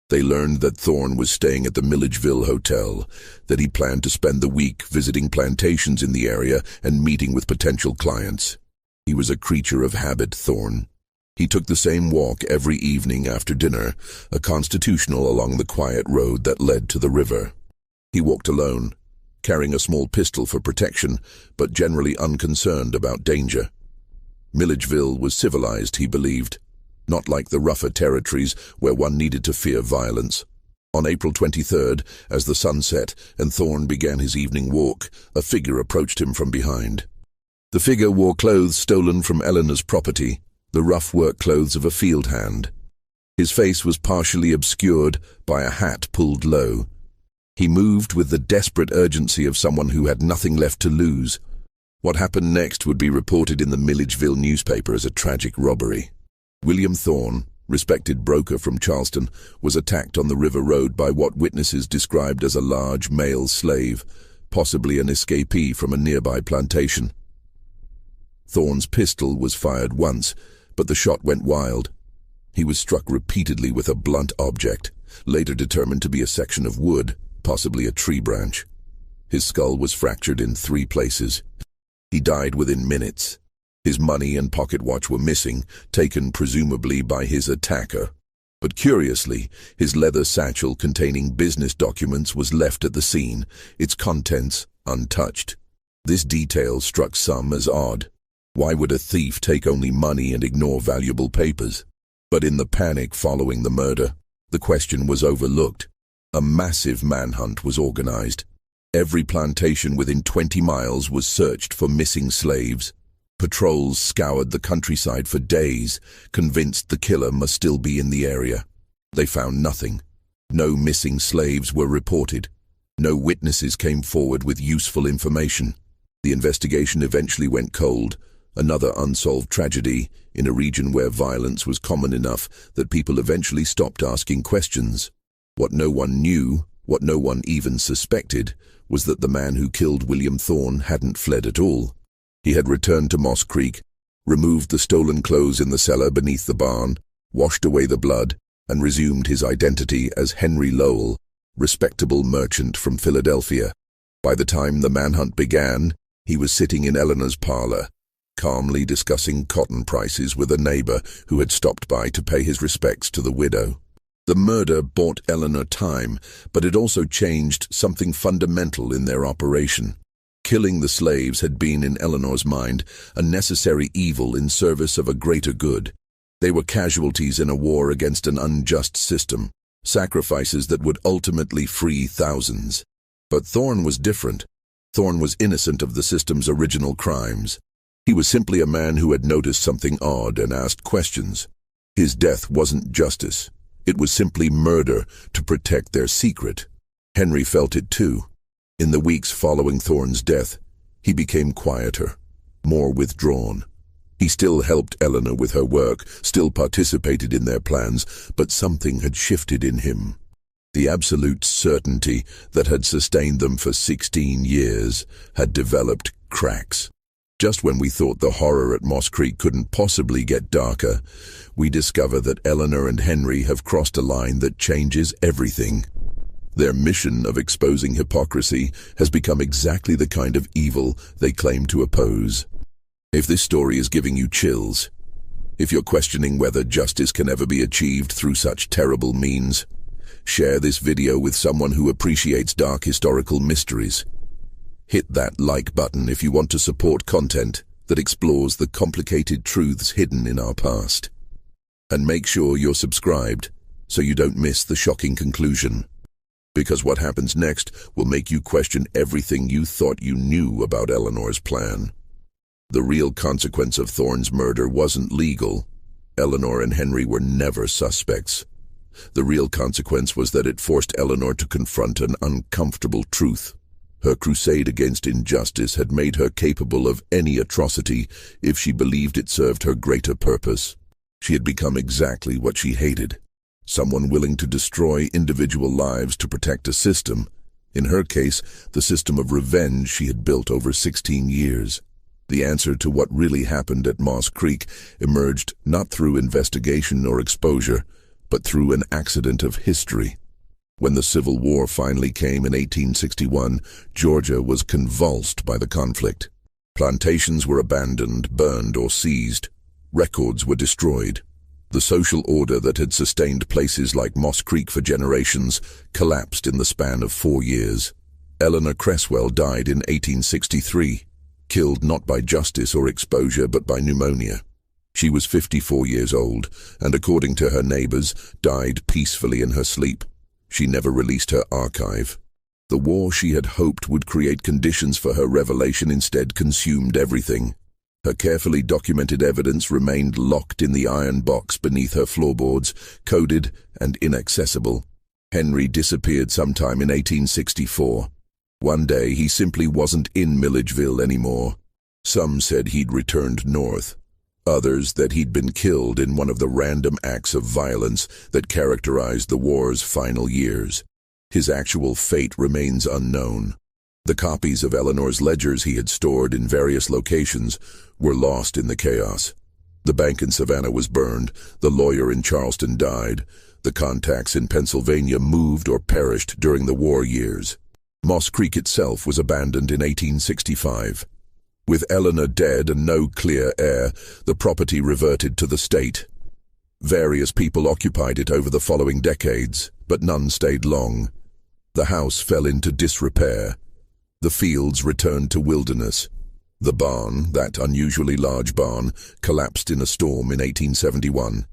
They learned that Thorne was staying at the Milledgeville Hotel, that he planned to spend the week visiting plantations in the area and meeting with potential clients. He was a creature of habit, Thorne. He took the same walk every evening after dinner, a constitutional along the quiet road that led to the river. He walked alone, carrying a small pistol for protection, but generally unconcerned about danger. Milledgeville was civilized, he believed, not like the rougher territories where one needed to fear violence. On April 23rd, as the sun set and Thorne began his evening walk, a figure approached him from behind. The figure wore clothes stolen from Eleanor's property, the rough work clothes of a field hand. His face was partially obscured by a hat pulled low. He moved with the desperate urgency of someone who had nothing left to lose. What happened next would be reported in the Milledgeville newspaper as a tragic robbery. William Thorne, respected broker from Charleston, was attacked on the river road by what witnesses described as a large male slave, possibly an escapee from a nearby plantation. Thorne's pistol was fired once, but the shot went wild. He was struck repeatedly with a blunt object, later determined to be a section of wood, possibly a tree branch. His skull was fractured in 3 places. He died within minutes. His money and pocket watch were missing, taken presumably by his attacker. But curiously, his leather satchel containing business documents was left at the scene, its contents untouched. This detail struck some as odd. Why would a thief take only money and ignore valuable papers? But in the panic following the murder, the question was overlooked. A massive manhunt was organized. Every plantation within 20 miles was searched for missing slaves. Patrols scoured the countryside for days, convinced the killer must still be in the area. They found nothing. No missing slaves were reported. No witnesses came forward with useful information. The investigation eventually went cold, another unsolved tragedy in a region where violence was common enough that people eventually stopped asking questions. What no one knew, what no one even suspected, was that the man who killed William Thorne hadn't fled at all. He had returned to Moss Creek, removed the stolen clothes in the cellar beneath the barn, washed away the blood, and resumed his identity as Henry Lowell, respectable merchant from Philadelphia. By the time the manhunt began, he was sitting in Eleanor's parlor, calmly discussing cotton prices with a neighbor who had stopped by to pay his respects to the widow. The murder bought Eleanor time, but it also changed something fundamental in their operation. Killing the slaves had been, in Eleanor's mind, a necessary evil in service of a greater good. They were casualties in a war against an unjust system, sacrifices that would ultimately free thousands. But Thorne was different. Thorne was innocent of the system's original crimes. He was simply a man who had noticed something odd and asked questions. His death wasn't justice. It was simply murder to protect their secret. Henry felt it too. In the weeks following Thorne's death, he became quieter, more withdrawn. He still helped Eleanor with her work, still participated in their plans, but something had shifted in him. The absolute certainty that had sustained them for 16 years had developed cracks. Just when we thought the horror at Moss Creek couldn't possibly get darker, we discover that Eleanor and Henry have crossed a line that changes everything. Their mission of exposing hypocrisy has become exactly the kind of evil they claim to oppose. If this story is giving you chills, if you're questioning whether justice can ever be achieved through such terrible means, share this video with someone who appreciates dark historical mysteries. Hit that like button if you want to support content that explores the complicated truths hidden in our past. And make sure you're subscribed so you don't miss the shocking conclusion. Because what happens next will make you question everything you thought you knew about Eleanor's plan. The real consequence of Thorne's murder wasn't legal. Eleanor and Henry were never suspects. The real consequence was that it forced Eleanor to confront an uncomfortable truth. Her crusade against injustice had made her capable of any atrocity if she believed it served her greater purpose. She had become exactly what she hated. Someone willing to destroy individual lives to protect a system. In her case, the system of revenge she had built over 16 years. The answer to what really happened at Moss Creek emerged not through investigation or exposure, but through an accident of history. When the Civil War finally came in 1861, Georgia was convulsed by the conflict. Plantations were abandoned, burned, or seized. Records were destroyed. The social order that had sustained places like Moss Creek for generations collapsed in the span of 4 years. Eleanor Cresswell died in 1863, killed not by justice or exposure but by pneumonia. She was 54 years old, and according to her neighbors, died peacefully in her sleep. She never released her archive. The war she had hoped would create conditions for her revelation instead consumed everything. Her carefully documented evidence remained locked in the iron box beneath her floorboards, coded and inaccessible. Henry disappeared sometime in 1864. One day he simply wasn't in Milledgeville anymore. Some said he'd returned north. Others that he'd been killed in one of the random acts of violence that characterized the war's final years. His actual fate remains unknown. The copies of Eleanor's ledgers he had stored in various locations were lost in the chaos. The bank in Savannah was burned, the lawyer in Charleston died, the contacts in Pennsylvania moved or perished during the war years. Moss Creek itself was abandoned in 1865. With Eleanor dead and no clear heir, the property reverted to the state. Various people occupied it over the following decades, but none stayed long. The house fell into disrepair. The fields returned to wilderness. The barn, that unusually large barn, collapsed in a storm in 1871.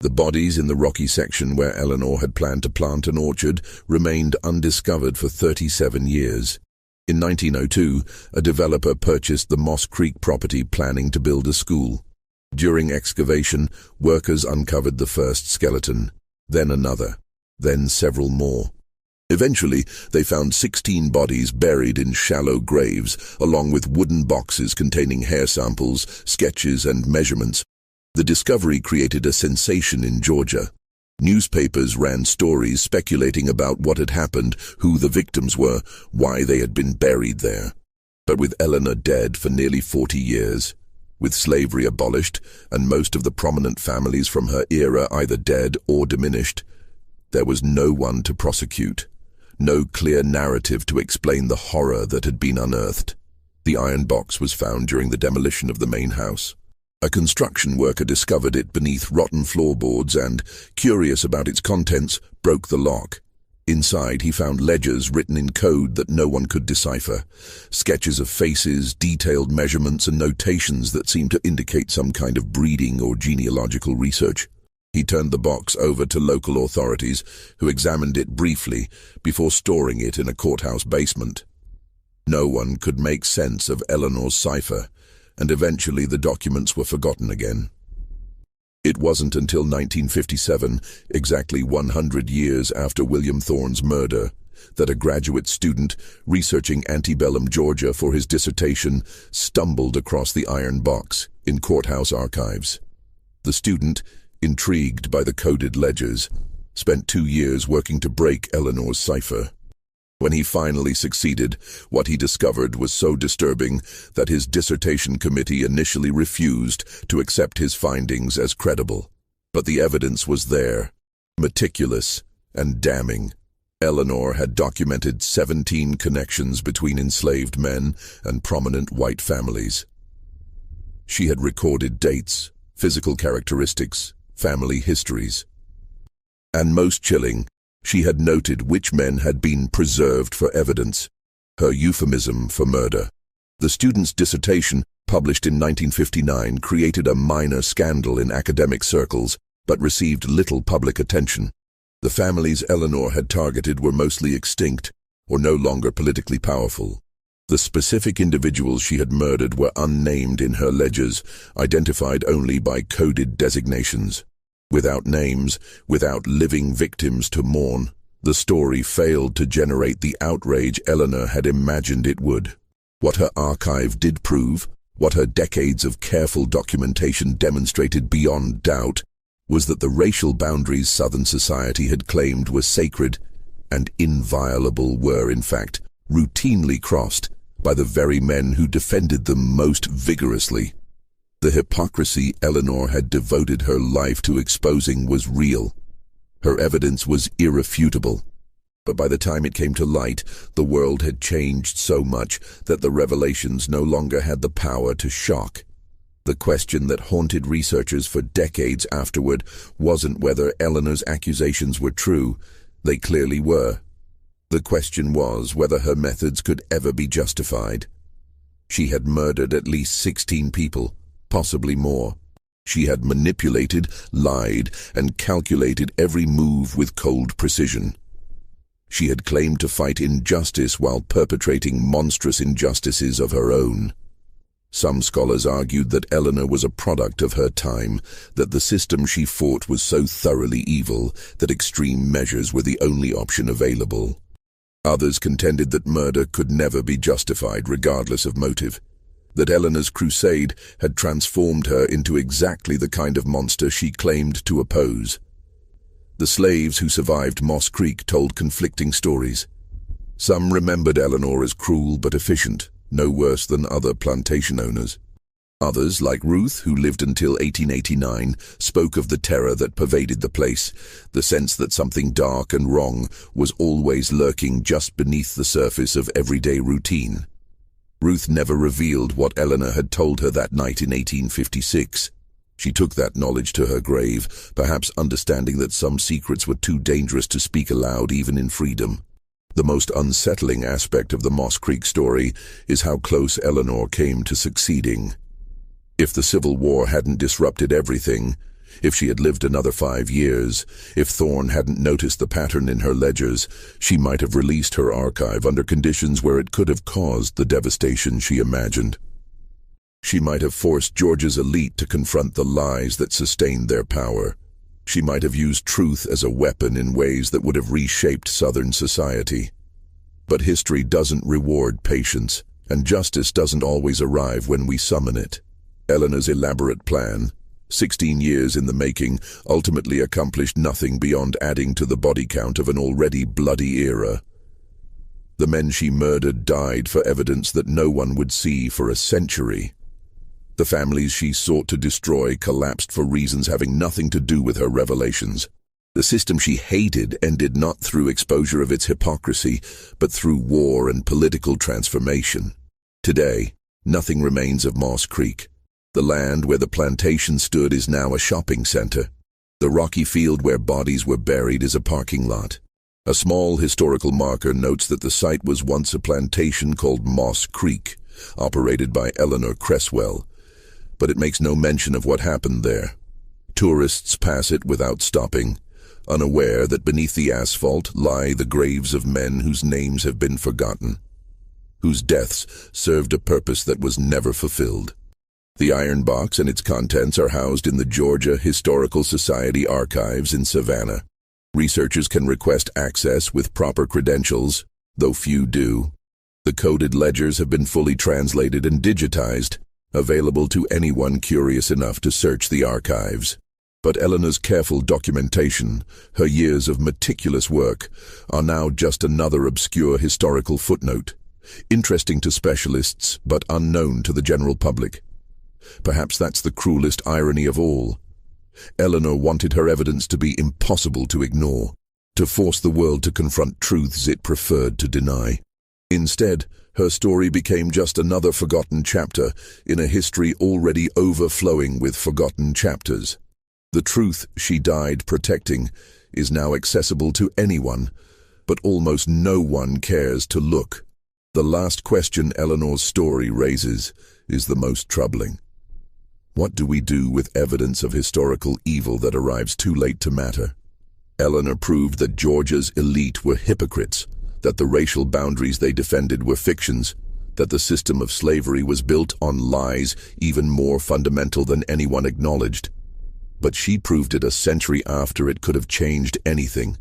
The bodies in the rocky section where Eleanor had planned to plant an orchard remained undiscovered for 37 years. In 1902, a developer purchased the Moss Creek property planning to build a school. During excavation, workers uncovered the first skeleton, then another, then several more. Eventually, they found 16 bodies buried in shallow graves, along with wooden boxes containing hair samples, sketches, and measurements. The discovery created a sensation in Georgia. Newspapers ran stories speculating about what had happened, who the victims were, why they had been buried there. But with Eleanor dead for nearly 40 years, with slavery abolished, and most of the prominent families from her era either dead or diminished, there was no one to prosecute. No clear narrative to explain the horror that had been unearthed. The iron box was found during the demolition of the main house. A construction worker discovered it beneath rotten floorboards and, curious about its contents, broke the lock. Inside, he found ledgers written in code that no one could decipher, sketches of faces, detailed measurements, and notations that seemed to indicate some kind of breeding or genealogical research. He turned the box over to local authorities, who examined it briefly before storing it in a courthouse basement. No one could make sense of Eleanor's cipher, and eventually the documents were forgotten again. It wasn't until 1957, exactly 100 years after William Thorne's murder, that a graduate student researching Antebellum, Georgia for his dissertation stumbled across the iron box in courthouse archives. The student, intrigued by the coded ledgers, spent 2 years working to break Eleanor's cipher. When he finally succeeded, what he discovered was so disturbing that his dissertation committee initially refused to accept his findings as credible. But the evidence was there, meticulous and damning. Eleanor had documented 17 connections between enslaved men and prominent white families. She had recorded dates, physical characteristics, family histories. And most chilling, she had noted which men had been preserved for evidence, her euphemism for murder. The student's dissertation, published in 1959, created a minor scandal in academic circles, but received little public attention. The families Eleanor had targeted were mostly extinct, or no longer politically powerful. The specific individuals she had murdered were unnamed in her ledgers, identified only by coded designations. Without names, without living victims to mourn, the story failed to generate the outrage Eleanor had imagined it would. What her archive did prove, what her decades of careful documentation demonstrated beyond doubt, was that the racial boundaries Southern society had claimed were sacred and inviolable were, in fact, routinely crossed by the very men who defended them most vigorously. The hypocrisy Eleanor had devoted her life to exposing was real. Her evidence was irrefutable. But by the time it came to light, the world had changed so much that the revelations no longer had the power to shock. The question that haunted researchers for decades afterward wasn't whether Eleanor's accusations were true. They clearly were. The question was whether her methods could ever be justified. She had murdered at least 16 people. Possibly more. She had manipulated, lied, and calculated every move with cold precision. She had claimed to fight injustice while perpetrating monstrous injustices of her own. Some scholars argued that Eleanor was a product of her time, that the system she fought was so thoroughly evil that extreme measures were the only option available. Others contended that murder could never be justified regardless of motive, that Eleanor's crusade had transformed her into exactly the kind of monster she claimed to oppose. The slaves who survived Moss Creek told conflicting stories. Some remembered Eleanor as cruel but efficient, no worse than other plantation owners. Others, like Ruth, who lived until 1889, spoke of the terror that pervaded the place, the sense that something dark and wrong was always lurking just beneath the surface of everyday routine. Ruth never revealed what Eleanor had told her that night in 1856. She took that knowledge to her grave, perhaps understanding that some secrets were too dangerous to speak aloud even in freedom. The most unsettling aspect of the Moss Creek story is how close Eleanor came to succeeding. If the Civil War hadn't disrupted everything, if she had lived another 5 years, if Thorne hadn't noticed the pattern in her ledgers, she might have released her archive under conditions where it could have caused the devastation she imagined. She might have forced Georgia's elite to confront the lies that sustained their power. She might have used truth as a weapon in ways that would have reshaped Southern society. But history doesn't reward patience, and justice doesn't always arrive when we summon it. Eleanor's elaborate plan, 16 years in the making, ultimately accomplished nothing beyond adding to the body count of an already bloody era. The men she murdered died for evidence that no one would see for a century. The families she sought to destroy collapsed for reasons having nothing to do with her revelations. The system she hated ended not through exposure of its hypocrisy, but through war and political transformation. Today, nothing remains of Moss Creek. The land where the plantation stood is now a shopping center. The rocky field where bodies were buried is a parking lot. A small historical marker notes that the site was once a plantation called Moss Creek, operated by Eleanor Cresswell, but it makes no mention of what happened there. Tourists pass it without stopping, unaware that beneath the asphalt lie the graves of men whose names have been forgotten, whose deaths served a purpose that was never fulfilled. The iron box and its contents are housed in the Georgia Historical Society archives in Savannah. Researchers can request access with proper credentials, though few do. The coded ledgers have been fully translated and digitized, available to anyone curious enough to search the archives. But Eleanor's careful documentation, her years of meticulous work, are now just another obscure historical footnote, interesting to specialists but unknown to the general public. Perhaps that's the cruelest irony of all. Eleanor wanted her evidence to be impossible to ignore, to force the world to confront truths it preferred to deny. Instead, her story became just another forgotten chapter in a history already overflowing with forgotten chapters. The truth she died protecting is now accessible to anyone, but almost no one cares to look. The last question Eleanor's story raises is the most troubling. What do we do with evidence of historical evil that arrives too late to matter? Eleanor proved that Georgia's elite were hypocrites, that the racial boundaries they defended were fictions, that the system of slavery was built on lies even more fundamental than anyone acknowledged. But she proved it a century after it could have changed anything.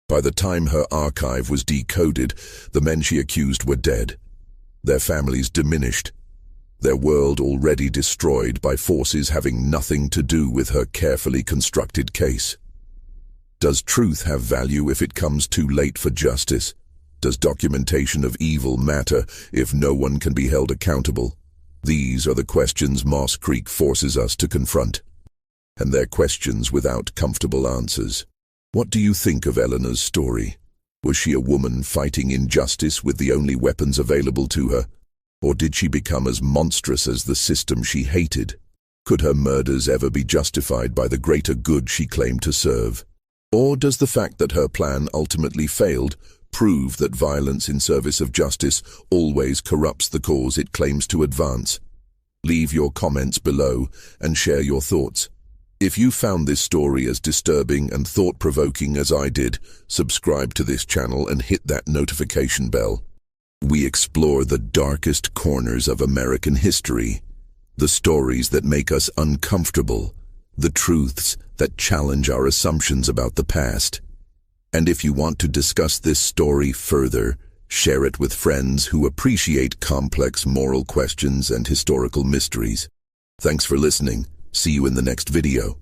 By the time her archive was decoded, the men she accused were dead, their families diminished, their world already destroyed by forces having nothing to do with her carefully constructed case. Does truth have value if it comes too late for justice? Does documentation of evil matter if no one can be held accountable? These are the questions Moss Creek forces us to confront, and they're questions without comfortable answers. What do you think of Eleanor's story? Was she a woman fighting injustice with the only weapons available to her? Or did she become as monstrous as the system she hated? Could her murders ever be justified by the greater good she claimed to serve? Or does the fact that her plan ultimately failed prove that violence in service of justice always corrupts the cause it claims to advance? Leave your comments below and share your thoughts. If you found this story as disturbing and thought-provoking as I did, subscribe to this channel and hit that notification bell. We explore the darkest corners of American history, the stories that make us uncomfortable, the truths that challenge our assumptions about the past. And if you want to discuss this story further, share it with friends who appreciate complex moral questions and historical mysteries. Thanks for listening. See you in the next video.